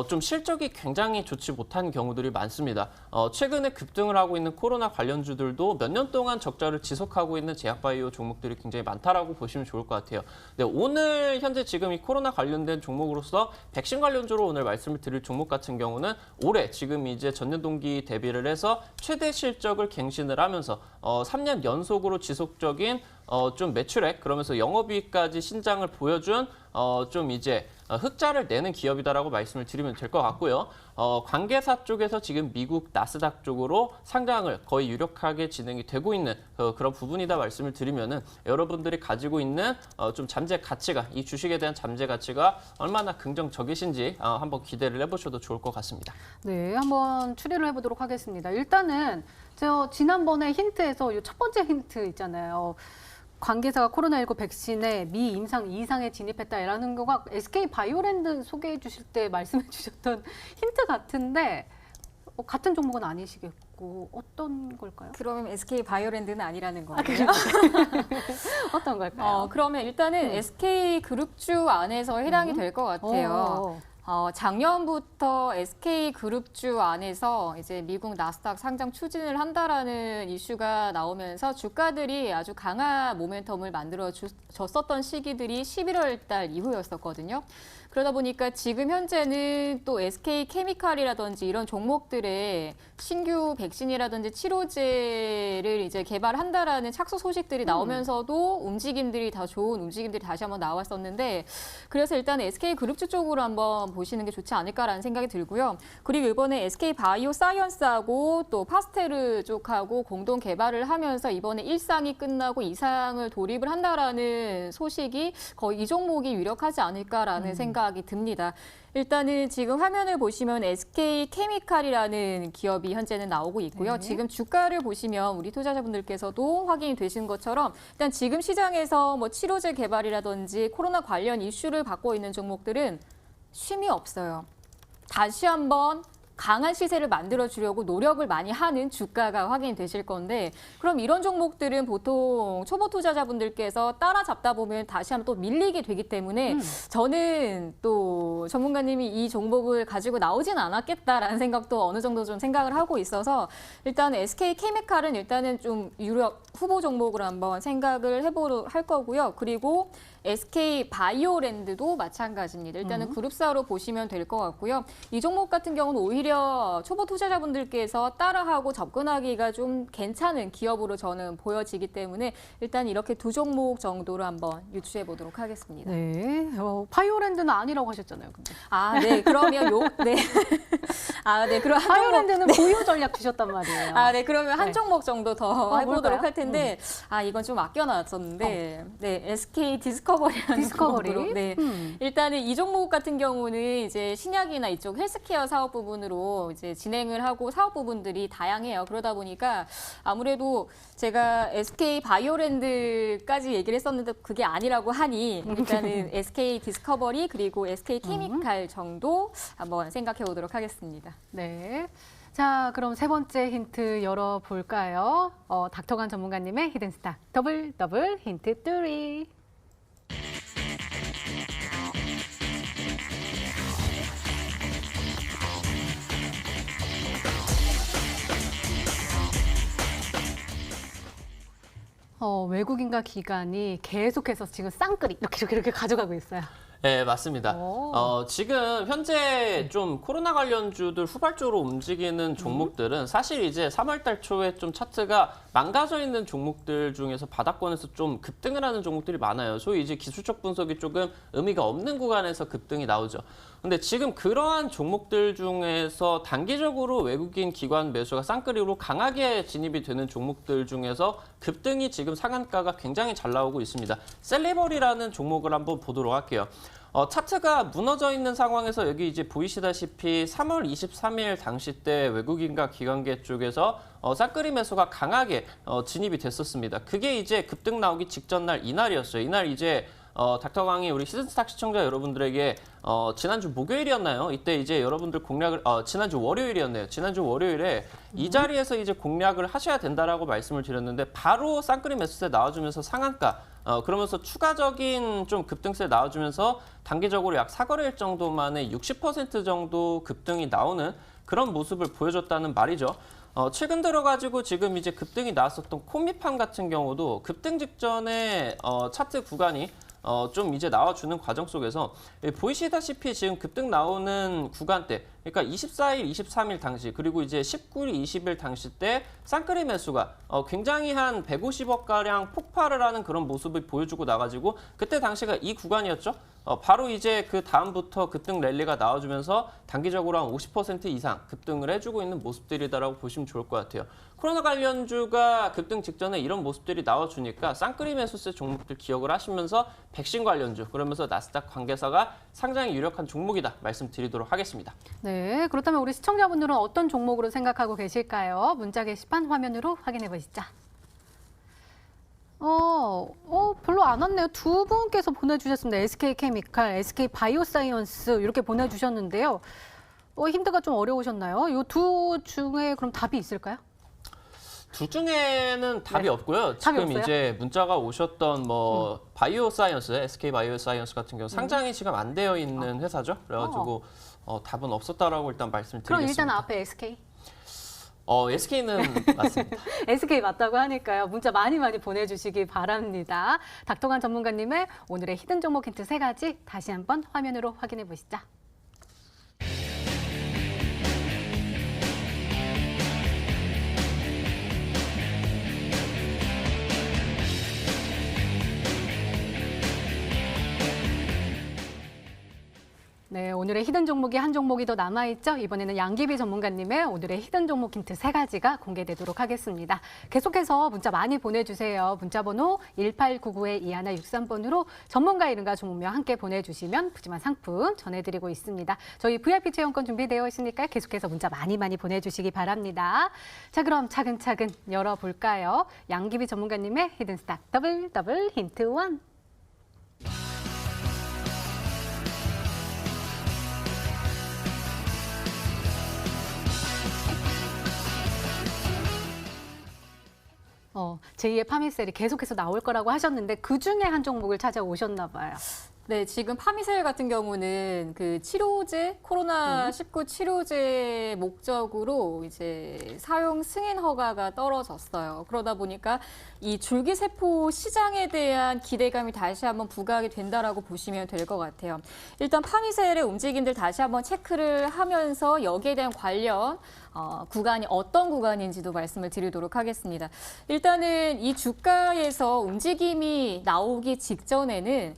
좀 실적이 굉장히 좋지 못한 경우들이 많습니다. 최근에 급등을 하고 있는 코로나 관련주들도 몇 년 동안 적자를 지속하고 있는 제약바이오 종목들이 굉장히 많다라고 보시면 좋을 것 같아요. 네, 오늘 현재 지금 이 코로나 관련된 종목으로서 백신 관련주로 오늘 말씀을 드릴 종목 같은 경우는 올해 지금 이제 전년 동기 대비를 해서 최대 실적을 갱신을 하면서 3년 연속으로 지속적인 좀 매출액, 그러면서 영업이익까지 신장을 보여준 좀 이제 흑자를 내는 기업이다라고 말씀을 드리면 될 것 같고요. 관계사 쪽에서 지금 미국 나스닥 쪽으로 상장을 거의 유력하게 진행이 되고 있는 그런 부분이다 말씀을 드리면은 여러분들이 가지고 있는 좀 잠재 가치가, 이 주식에 대한 잠재 가치가 얼마나 긍정적이신지 한번 기대를 해보셔도 좋을 것 같습니다. 네, 한번 추리를 해보도록 하겠습니다. 일단은 저 지난번에 힌트에서 첫 번째 힌트 있잖아요. 관계사가 코로나19 백신에 미 임상 2상에 진입했다라는 거가 SK 바이오랜드 소개해 주실 때 말씀해 주셨던 힌트 같은데 같은 종목은 아니시겠고. 같고 어떤 걸까요? 그러면 SK 바이오랜드는 아니라는 거예요. 어떤 걸까요? 그러면 일단은 SK 그룹주 안에서 해당이 될 것 같아요. 작년부터 SK 그룹주 안에서 이제 미국 나스닥 상장 추진을 한다라는 이슈가 나오면서 주가들이 아주 강한 모멘텀을 만들어 줬었던 시기들이 11월 달 이후였었거든요. 그러다 보니까 지금 현재는 또 SK 케미칼이라든지 이런 종목들의 신규 백신이라든지 치료제를 이제 개발한다라는 착수 소식들이 나오면서도 움직임들이 더 좋은 움직임들이 다시 한번 나왔었는데 그래서 일단 SK 그룹주 쪽으로 한번 보시는 게 좋지 않을까라는 생각이 들고요. 그리고 이번에 SK 바이오 사이언스하고 또 파스테르 쪽하고 공동 개발을 하면서 이번에 1상이 끝나고 2상을 돌입을 한다라는 소식이 거의 이 종목이 유력하지 않을까라는 생각이 듭니다. 일단은 지금 화면을 보시면 SK 케미칼이라는 기업이 현재는 나오고 있고요. 네. 지금 주가를 보시면 우리 투자자분들께서도 확인이 되신 것처럼 일단 지금 시장에서 뭐 치료제 개발이라든지 코로나 관련 이슈를 받고 있는 종목들은 쉼이 없어요. 다시 한번 강한 시세를 만들어주려고 노력을 많이 하는 주가가 확인이 되실 건데 그럼 이런 종목들은 보통 초보 투자자분들께서 따라잡다 보면 다시 한번 또 밀리게 되기 때문에 저는 또 전문가님이 이 종목을 가지고 나오진 않았겠다라는 생각도 어느 정도 좀 생각을 하고 있어서 일단 SK 케미칼은 일단은 좀 유력 후보 종목으로 한번 생각을 해보도록 할 거고요. 그리고 SK 바이오랜드도 마찬가지입니다. 일단은 그룹사로 보시면 될 것 같고요. 이 종목 같은 경우는 오히려 초보 투자자분들께서 따라하고 접근하기가 좀 괜찮은 기업으로 저는 보여지기 때문에 일단 이렇게 두 종목 정도로 한번 유추해 보도록 하겠습니다. 네, 바이오랜드는 아니라고 하셨잖아요. 근데. 네. 그러면 네. 네. 그럼 한 바이오랜드는 보유 전략 주셨단 말이에요. 네. 그러면 한 네. 종목 정도 더 해보도록 뭘까요? 할 텐데, 이건 좀 아껴놨었는데, 네. SK 디스커버리라는 디스커버리. 종목으로, 네. 일단은 이 종목 같은 경우는 이제 신약이나 이쪽 헬스케어 사업 부분으로 이제 진행을 하고 사업 부분들이 다양해요. 그러다 보니까 아무래도 제가 SK 바이오랜드까지 얘기를 했었는데 그게 아니라고 하니 일단은 SK 디스커버리 그리고 SK 케미칼 정도 한번 생각해 보도록 하겠습니다. 네. 자, 그럼 세 번째 힌트 열어볼까요? 닥터간 전문가님의 히든스타 더블 힌트 3. 외국인과 기관이 계속해서 지금 쌍끌이 이렇게 가져가고 있어요. 네, 맞습니다. 오. 지금 현재 좀 코로나 관련주들 후발적으로 움직이는 종목들은 사실 이제 3월달 초에 좀 차트가 망가져 있는 종목들 중에서 바닥권에서 좀 급등을 하는 종목들이 많아요. 소위 이제 기술적 분석이 조금 의미가 없는 구간에서 급등이 나오죠. 근데 지금 그러한 종목들 중에서 단기적으로 외국인 기관 매수가 쌍끌이로 강하게 진입이 되는 종목들 중에서 급등이 지금 상한가가 굉장히 잘 나오고 있습니다. 셀리버리라는 종목을 한번 보도록 할게요. 차트가 무너져 있는 상황에서 여기 이제 보이시다시피 3월 23일 당시 때 외국인과 기관계 쪽에서 쌍끌이 매수가 강하게 진입이 됐었습니다. 그게 이제 급등 나오기 직전 날 이날이었어요. 이날 이제 닥터강이 우리 히든스탁 시청자 여러분들에게 지난주 목요일이었나요? 이때 이제 여러분들 공략을 지난주 월요일이었네요. 지난주 월요일에 이 자리에서 이제 공략을 하셔야 된다라고 말씀을 드렸는데 바로 쌍끌이 매수세 나와주면서 상한가 그러면서 추가적인 좀 급등세 나와주면서 단기적으로 약 4거래일 정도 만에 60% 정도 급등이 나오는 그런 모습을 보여줬다는 말이죠. 최근 들어가지고 지금 이제 급등이 나왔었던 코미팜 같은 경우도 급등 직전에 차트 구간이 좀 이제 나와주는 과정 속에서 보이시다시피 지금 급등 나오는 구간대, 그러니까 24일, 23일 당시 그리고 이제 19일, 20일 당시 때 쌍끌이 매수가 굉장히 한 150억 가량 폭발을 하는 그런 모습을 보여주고 나가지고 그때 당시가 이 구간이었죠. 바로 이제 그 다음부터 급등 랠리가 나와주면서 단기적으로 한 50% 이상 급등을 해주고 있는 모습들이다라고 보시면 좋을 것 같아요. 코로나 관련주가 급등 직전에 이런 모습들이 나와주니까 쌍끌이 매수세 종목들 기억을 하시면서 백신 관련주 그러면서 나스닥 관계사가 상당히 유력한 종목이다 말씀드리도록 하겠습니다. 네, 그렇다면 우리 시청자분들은 어떤 종목으로 생각하고 계실까요? 문자 게시판 화면으로 확인해 보시죠. 별로 안 왔네요. 두 분께서 보내주셨습니다. SK 케미칼, SK 바이오사이언스 이렇게 보내주셨는데요. 힌트가 좀 어려우셨나요? 이 두 중에 그럼 답이 있을까요? 둘 중에는 답이 네. 없고요. 답이 지금 없어요? 이제 문자가 오셨던 뭐 바이오 사이언스, SK 바이오 사이언스 같은 경우 상장이 지금 안 되어 있는 회사죠. 그래가지고 답은 없었다라고 일단 그럼 말씀드리겠습니다. 일단 앞에 SK. SK는 맞습니다. SK 맞다고 하니까요. 문자 많이 보내주시기 바랍니다. 닥터관 전문가님의 오늘의 히든 종목 힌트 3가지 다시 한번 화면으로 확인해 보시죠. 네, 오늘의 히든 종목이 한 종목이 더 남아있죠. 이번에는 양기비 전문가님의 오늘의 히든 종목 힌트 3가지가 공개되도록 하겠습니다. 계속해서 문자 많이 보내주세요. 문자번호 1899-2163번으로 전문가 이름과 종목명 함께 보내주시면 푸짐한 상품 전해드리고 있습니다. 저희 VIP 체험권 준비되어 있으니까 계속해서 문자 많이 보내주시기 바랍니다. 자, 그럼 차근차근 열어볼까요? 양기비 전문가님의 히든 스탁 더블 힌트 1. 제2의 파미셀이 계속해서 나올 거라고 하셨는데 그중에 한 종목을 찾아오셨나 봐요. 네, 지금 파미셀 같은 경우는 그 치료제, 코로나19 치료제 목적으로 이제 사용 승인 허가가 떨어졌어요. 그러다 보니까 이 줄기세포 시장에 대한 기대감이 다시 한번 부각이 된다라고 보시면 될 것 같아요. 일단 파미셀의 움직임들 다시 한번 체크를 하면서 여기에 대한 관련 구간이 어떤 구간인지도 말씀을 드리도록 하겠습니다. 일단은 이 주가에서 움직임이 나오기 직전에는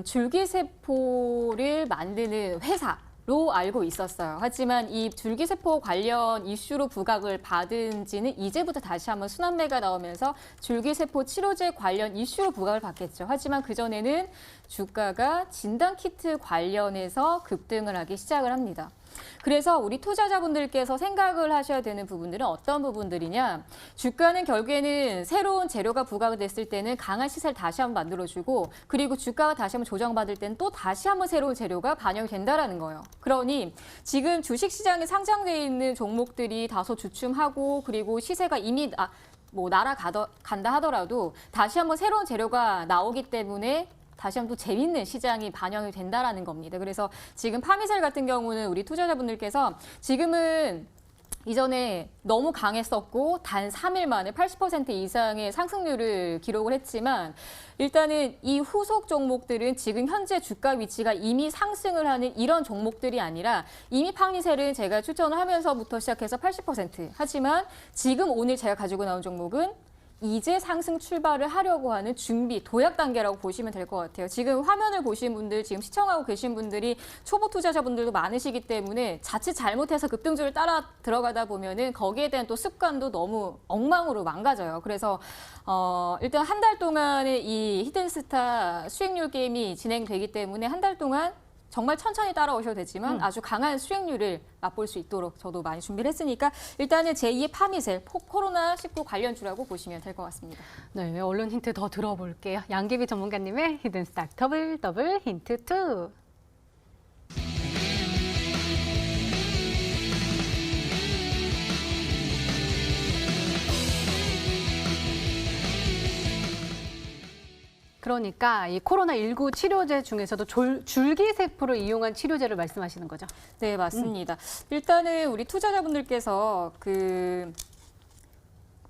줄기세포를 만드는 회사로 알고 있었어요. 하지만 이 줄기세포 관련 이슈로 부각을 받은 지는 이제부터 다시 한번 순환매가 나오면서 줄기세포 치료제 관련 이슈로 부각을 받겠죠. 하지만 그전에는 주가가 진단키트 관련해서 급등을 하기 시작을 합니다. 그래서 우리 투자자분들께서 생각을 하셔야 되는 부분들은 어떤 부분들이냐. 주가는 결국에는 새로운 재료가 부각됐을 때는 강한 시세를 다시 한번 만들어주고 그리고 주가가 다시 한번 조정받을 때는 또 다시 한번 새로운 재료가 반영이 된다라는 거예요. 그러니 지금 주식시장에 상장되어 있는 종목들이 다소 주춤하고 그리고 시세가 이미 날아간다 하더라도 다시 한번 새로운 재료가 나오기 때문에 다시 한번 또 재밌는 시장이 반영이 된다라는 겁니다. 그래서 지금 파미셀 같은 경우는 우리 투자자분들께서 지금은 이전에 너무 강했었고 단 3일 만에 80% 이상의 상승률을 기록을 했지만 일단은 이 후속 종목들은 지금 현재 주가 위치가 이미 상승을 하는 이런 종목들이 아니라 이미 파미셀은 제가 추천을 하면서부터 시작해서 80% 하지만 지금 오늘 제가 가지고 나온 종목은 이제 상승 출발을 하려고 하는 준비, 도약 단계라고 보시면 될 것 같아요. 지금 화면을 보신 분들, 지금 시청하고 계신 분들이 초보 투자자분들도 많으시기 때문에 자칫 잘못해서 급등주를 따라 들어가다 보면은 거기에 대한 또 습관도 너무 엉망으로 망가져요. 그래서 일단 한 달 동안의 이 히든스타 수익률 게임이 진행되기 때문에 한 달 동안 정말 천천히 따라오셔도 되지만 아주 강한 수익률을 맛볼 수 있도록 저도 많이 준비를 했으니까 일단은 제2의 파미셀, 코로나19 관련주라고 보시면 될 것 같습니다. 네, 얼른 힌트 더 들어볼게요. 양기비 전문가님의 히든 스탁 더블 힌트 2. 그러니까 이 코로나19 치료제 중에서도 줄기세포를 이용한 치료제를 말씀하시는 거죠? 네, 맞습니다. 일단은 우리 투자자분들께서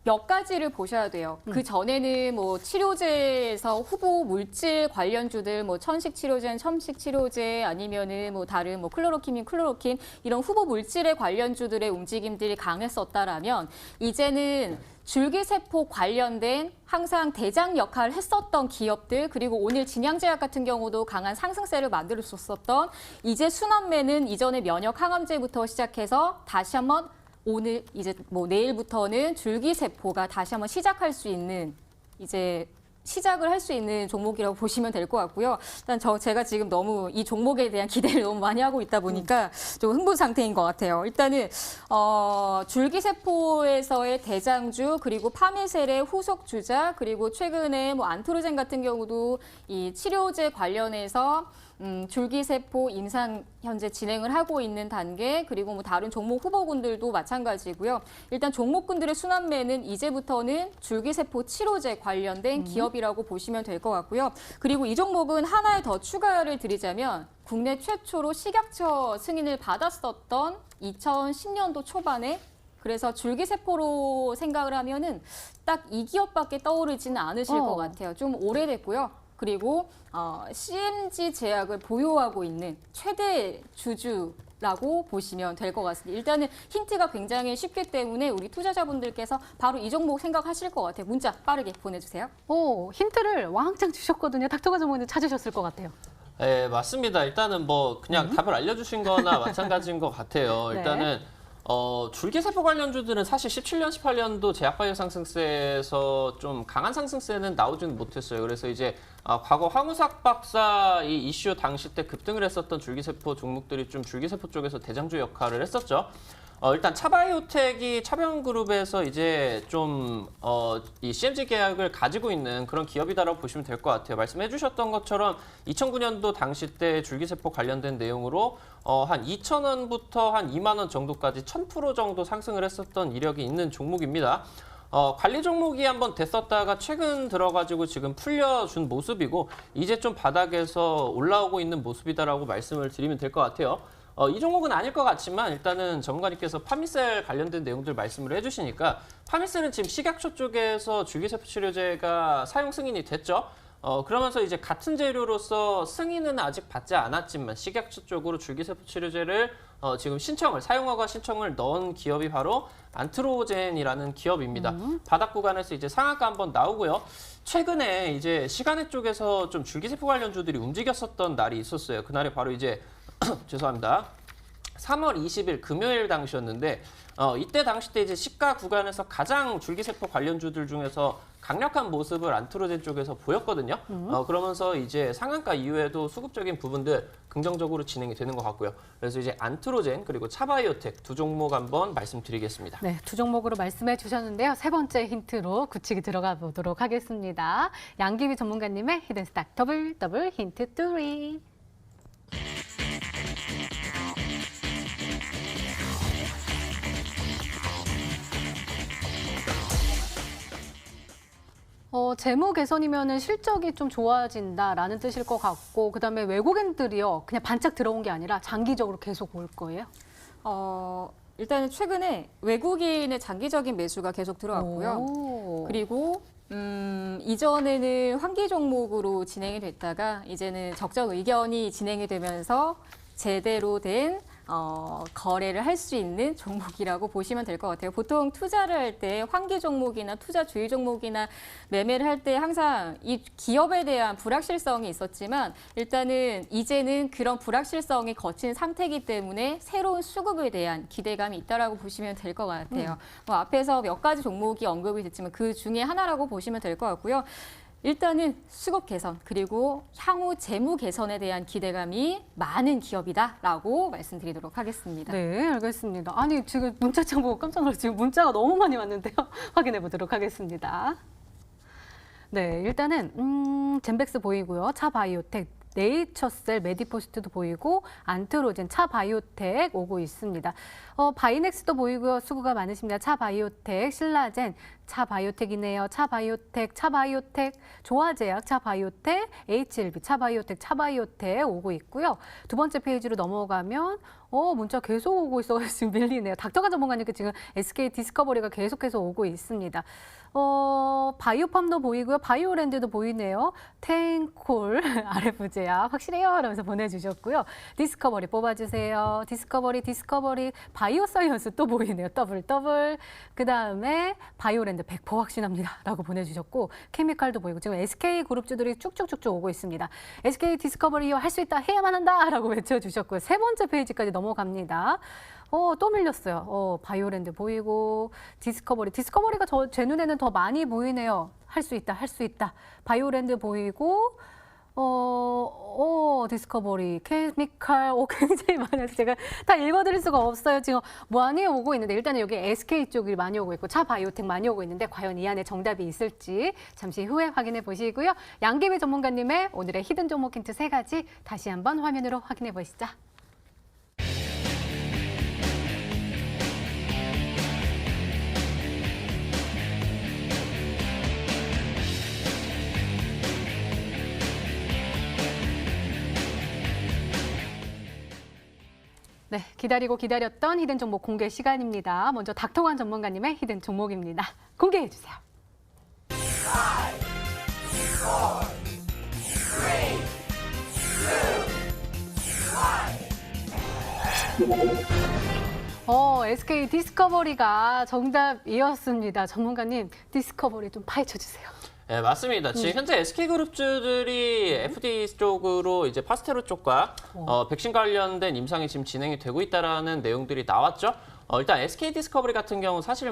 몇 가지를 보셔야 돼요. 그 전에는 뭐 치료제에서 후보 물질 관련주들, 뭐 천식 치료제는 천식 치료제 아니면은 뭐 다른 뭐 클로로킨인 클로로킨 이런 후보 물질의 관련주들의 움직임들이 강했었다라면 이제는 줄기세포 관련된 항상 대장 역할을 했었던 기업들 그리고 오늘 진양제약 같은 경우도 강한 상승세를 만들 수 있었던 이제 순환매는 이전에 면역 항암제부터 시작해서 다시 한번 오늘 이제 뭐 내일부터는 줄기세포가 다시 한번 시작할 수 있는 이제 시작을 할 수 있는 종목이라고 보시면 될 것 같고요. 일단 제가 지금 너무 이 종목에 대한 기대를 너무 많이 하고 있다 보니까 좀 흥분 상태인 것 같아요. 일단은 줄기세포에서의 대장주 그리고 파미셀의 후속 주자 그리고 최근에 뭐 안트로젠 같은 경우도 이 치료제 관련해서 줄기세포 임상 현재 진행을 하고 있는 단계, 그리고 뭐 다른 종목 후보군들도 마찬가지고요. 일단 종목군들의 순환매는 이제부터는 줄기세포 치료제 관련된 기업이라고 보시면 될 것 같고요. 그리고 이 종목은 하나에 더 추가를 드리자면 국내 최초로 식약처 승인을 받았었던 2010년도 초반에, 그래서 줄기세포로 생각을 하면은 딱 이 기업밖에 떠오르지는 않으실 것 같아요. 좀 오래됐고요. 그리고 CMG 제약을 보유하고 있는 최대 주주라고 보시면 될 것 같습니다. 일단은 힌트가 굉장히 쉽기 때문에 우리 투자자분들께서 바로 이 종목 생각하실 것 같아요. 문자 빠르게 보내주세요. 힌트를 왕창 주셨거든요. 닥터가 전문님 찾으셨을 것 같아요. 네, 맞습니다. 일단은 뭐 그냥 답을 알려주신 거나 마찬가지인 것 같아요. 네. 일단은 줄기세포 관련주들은 사실 17년, 18년도 제약바이오 상승세에서 좀 강한 상승세는 나오지는 못했어요. 그래서 이제 과거 황우석 박사 이 이슈 당시 때 급등을 했었던 줄기세포 종목들이 좀 줄기세포 쪽에서 대장주 역할을 했었죠. 일단 차바이오텍이 차병그룹에서 이제 좀 이 CMG 계약을 가지고 있는 그런 기업이다라고 보시면 될 것 같아요. 말씀해주셨던 것처럼 2009년도 당시 때 줄기세포 관련된 내용으로 한 2,000원부터 한 2만 원 정도까지 1,000% 정도 상승을 했었던 이력이 있는 종목입니다. 관리 종목이 한번 됐었다가 최근 들어가지고 지금 풀려준 모습이고 이제 좀 바닥에서 올라오고 있는 모습이다라고 말씀을 드리면 될 것 같아요. 이 종목은 아닐 것 같지만 일단은 전문가님께서 파미셀 관련된 내용들 말씀을 해주시니까 파미셀은 지금 식약처 쪽에서 줄기세포 치료제가 사용 승인이 됐죠. 그러면서 이제 같은 재료로서 승인은 아직 받지 않았지만 식약처 쪽으로 줄기세포 치료제를 지금 사용허가 신청을 넣은 기업이 바로 안트로젠이라는 기업입니다. 바닥 구간에서 이제 상한가 한번 나오고요. 최근에 이제 시간외 쪽에서 좀 줄기세포 관련주들이 움직였었던 날이 있었어요. 그날이 바로 이제 죄송합니다. 3월 20일 금요일 당시였는데 이때 당시 때 이제 시가 구간에서 가장 줄기세포 관련주들 중에서 강력한 모습을 안트로젠 쪽에서 보였거든요. 그러면서 이제 상한가 이후에도 수급적인 부분들 긍정적으로 진행이 되는 것 같고요. 그래서 이제 안트로젠 그리고 차바이오텍 두 종목 한번 말씀드리겠습니다. 네, 두 종목으로 말씀해 주셨는데요. 세 번째 힌트로 굳히기 들어가 보도록 하겠습니다. 양기비 전문가님의 히든스탁 더블 힌트 3. 재무 개선이면은 실적이 좀 좋아진다라는 뜻일 것 같고, 그다음에 외국인들이요 그냥 반짝 들어온 게 아니라 장기적으로 계속 올 거예요. 일단은 최근에 외국인의 장기적인 매수가 계속 들어왔고요. 그리고 이전에는 환기 종목으로 진행이 됐다가 이제는 적정 의견이 진행이 되면서 제대로 된 거래를 할 수 있는 종목이라고 보시면 될 것 같아요. 보통 투자를 할 때 환기 종목이나 투자 주의 종목이나 매매를 할 때 항상 이 기업에 대한 불확실성이 있었지만 일단은 이제는 그런 불확실성이 거친 상태이기 때문에 새로운 수급에 대한 기대감이 있다라고 보시면 될 것 같아요. 앞에서 몇 가지 종목이 언급이 됐지만 그 중에 하나라고 보시면 될 것 같고요. 일단은 수급 개선 그리고 향후 재무 개선에 대한 기대감이 많은 기업이다라고 말씀드리도록 하겠습니다. 네, 알겠습니다. 아니 지금 문자창 보고 깜짝 놀랐어요. 지금 문자가 너무 많이 왔는데요. 확인해 보도록 하겠습니다. 네, 일단은 젠백스 보이고요. 차바이오텍, 네이처셀, 메디포스트도 보이고 안트로젠, 차바이오텍 오고 있습니다. 바이넥스도 보이고요. 수고가 많으십니다. 차바이오텍, 신라젠, 차바이오텍이네요. 차바이오텍, 조화제약, 차바이오텍, HLB, 차바이오텍 오고 있고요. 두 번째 페이지로 넘어가면 문자 계속 오고 있어서 지금 밀리네요. 닥터가 전문가님께 지금 SK 디스커버리가 계속해서 오고 있습니다. 바이오팜도 보이고요. 바이오랜드도 보이네요. 텐콜, RF제약 확실해요? 라면서 보내주셨고요. 디스커버리 뽑아주세요. 디스커버리, 바이오사이언스 또 보이네요. 더블. 그 다음에 바이오랜드 100% 확신합니다. 라고 보내주셨고 케미칼도 보이고 지금 SK 그룹주들이 쭉쭉쭉쭉 오고 있습니다. SK 디스커버리 할 수 있다, 해야만 한다 라고 외쳐주셨고요. 세 번째 페이지까지 넘어갑니다. 또 밀렸어요. 바이오랜드 보이고 디스커버리가 제 눈에는 더 많이 보이네요. 할 수 있다. 바이오랜드 보이고 디스커버리, 케미칼, 굉장히 많아서 제가 다 읽어드릴 수가 없어요. 지금 많이 오고 있는데 일단은 여기 SK 쪽이 많이 오고 있고 차 바이오텍 많이 오고 있는데 과연 이 안에 정답이 있을지 잠시 후에 확인해 보시고요. 양기비 전문가님의 오늘의 히든 종목 힌트 3가지 다시 한번 화면으로 확인해 보시죠. 네, 기다리고 기다렸던 히든 종목 공개 시간입니다. 먼저 닥터관 전문가님의 히든 종목입니다. 공개해 주세요. SK 디스커버리가 정답이었습니다. 전문가님, 디스커버리 좀 파헤쳐 주세요. 네, 맞습니다. 지금 현재 SK그룹주들이 FD 쪽으로 이제 파스테로 쪽과 백신 관련된 임상이 지금 진행이 되고 있다라는 내용들이 나왔죠. 일단 SK 디스커버리 같은 경우 사실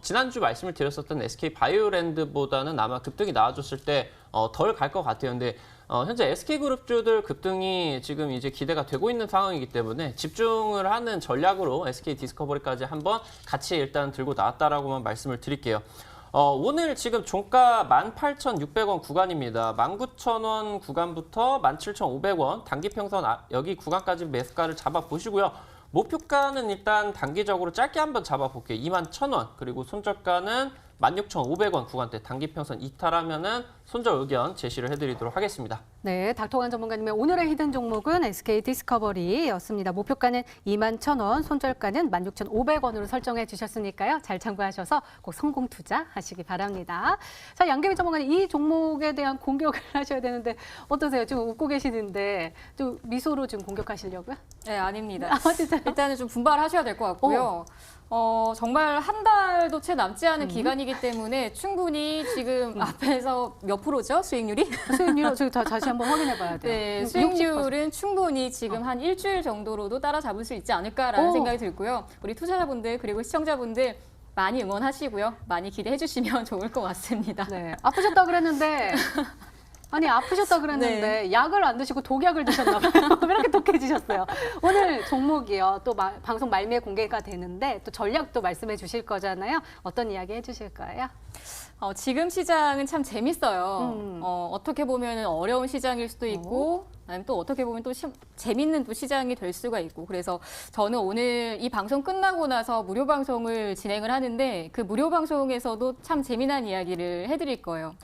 지난주 말씀을 드렸었던 SK 바이오랜드보다는 아마 급등이 나와줬을 때 덜 갈 것 같아요. 근데 현재 SK그룹주들 급등이 지금 이제 기대가 되고 있는 상황이기 때문에 집중을 하는 전략으로 SK 디스커버리까지 한번 같이 일단 들고 나왔다라고만 말씀을 드릴게요. 오늘 지금 종가 18,600원 구간입니다. 19,000원 구간부터 17,500원 단기평선 여기 구간까지 매수가를 잡아보시고요. 목표가는 일단 단기적으로 짧게 한번 잡아볼게요. 21,000원 그리고 손절가는 16,500원 구간대 단기평선 이탈하면은 손절 의견 제시를 해드리도록 하겠습니다. 네, 닥터관 전문가님의 오늘의 히든 종목은 SK 디스커버리였습니다. 목표가는 21,000원, 손절가는 16,500원으로 설정해 주셨으니까요. 잘 참고하셔서 꼭 성공 투자하시기 바랍니다. 자, 양계비 전문가님 이 종목에 대한 공격을 하셔야 되는데 어떠세요? 지금 웃고 계시는데 좀 미소로 지금 공격하시려고요? 네, 아닙니다. 진짜요? 일단은 좀 분발하셔야 될 것 같고요. 정말 한 달도 채 남지 않은 기간이기 때문에 충분히 지금 앞에서 몇 프로죠? 수익률이? 수익률 저기 다시 한번 확인해 봐야 돼요. 네, 60%. 수익률은 충분히 지금 한 일주일 정도로도 따라잡을 수 있지 않을까라는 생각이 들고요. 우리 투자자분들 그리고 시청자분들 많이 응원하시고요. 많이 기대해 주시면 좋을 것 같습니다. 네, 아프셨다 그랬는데 아니 아프셨다 그랬는데 네. 약을 안 드시고 독약을 드셨나 봐요. 왜 이렇게 독해지셨어요? 오늘 종목이요. 또 방송 말미에 공개가 되는데 또 전략도 말씀해 주실 거잖아요. 어떤 이야기 해주실 거예요? 지금 시장은 참 재밌어요. 어떻게 보면 어려운 시장일 수도 있고 아니면 또 어떻게 보면 또 재밌는 또 시장이 될 수가 있고 그래서 저는 오늘 이 방송 끝나고 나서 무료 방송을 진행을 하는데 그 무료 방송에서도 참 재미난 이야기를 해드릴 거예요.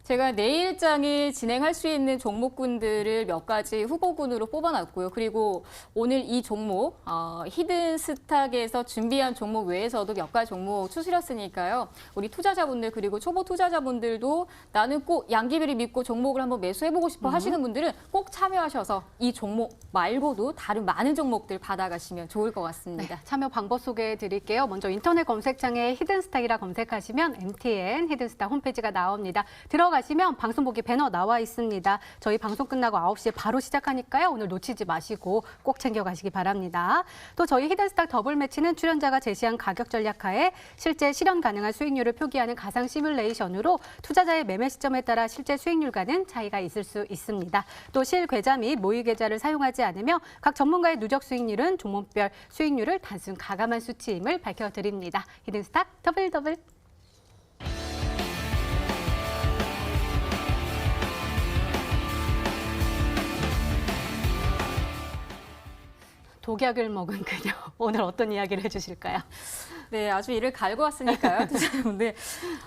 제가 내일장에 진행할 수 있는 종목군들을 몇 가지 후보군으로 뽑아놨고요. 그리고 오늘 이 종목, 히든 스탁에서 준비한 종목 외에서도 몇 가지 종목 추스렸으니까요. 우리 투자자분들 그리고 초보 투자자분들도 나는 꼭 양기비를 믿고 종목을 한번 매수해보고 싶어 하시는 분들은 꼭 참여하셔서 이 종목 말고도 다른 많은 종목들 받아가시면 좋을 것 같습니다. 네, 참여 방법 소개해 드릴게요. 먼저 인터넷 검색창에 히든스탁이라 검색하시면 MTN 히든스탁 홈페이지가 나옵니다. 들어가시면 방송 보기 배너 나와 있습니다. 저희 방송 끝나고 9시에 바로 시작하니까요. 오늘 놓치지 마시고 꼭 챙겨가시기 바랍니다. 또 저희 히든스탁 더블 매치는 출연자가 제시한 가격 전략하에 실제 실현 가능한 수익률을 표기하는 가상 시뮬레이션으로 투자자의 매매 시점에 따라 실제 수익률과는 차이가 있을 수 있습니다. 또 실계좌 및 모의 계좌를 사용하지 않으며 각 전문가의 누적 수익률은 종목별 수익률을 단순 가감한 수치임을 밝혀드립니다. 히든스탁 더블. 독약을 먹은 그녀. 오늘 어떤 이야기를 해주실까요? 네, 아주 이를 갈고 왔으니까요, 투자자분들.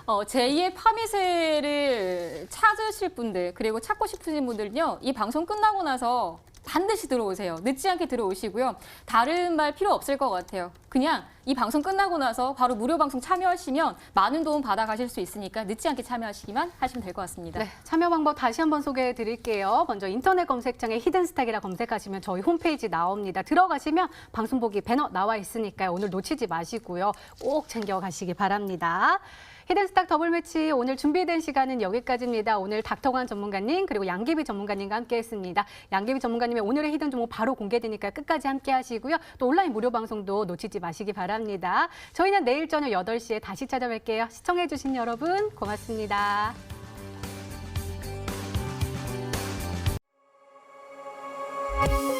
제2의 파미세를 찾으실 분들, 그리고 찾고 싶으신 분들은요, 이 방송 끝나고 나서 반드시 들어오세요. 늦지 않게 들어오시고요. 다른 말 필요 없을 것 같아요. 그냥 이 방송 끝나고 나서 바로 무료 방송 참여하시면 많은 도움 받아가실 수 있으니까 늦지 않게 참여하시기만 하시면 될 것 같습니다. 네, 참여 방법 다시 한번 소개해 드릴게요. 먼저 인터넷 검색창에 히든스탁이라 검색하시면 저희 홈페이지 나옵니다. 들어가시면 방송 보기 배너 나와 있으니까요. 오늘 놓치지 마시고요. 꼭 챙겨가시기 바랍니다. 히든스탁 더블 매치 오늘 준비된 시간은 여기까지입니다. 오늘 닥터관 전문가님 그리고 양기비 전문가님과 함께했습니다. 양기비 전문가님의 오늘의 히든 종목 바로 공개되니까 끝까지 함께하시고요. 또 온라인 무료 방송도 놓치지 마시기 바랍니다. 저희는 내일 저녁 8시에 다시 찾아뵐게요. 시청해주신 여러분 고맙습니다. 네.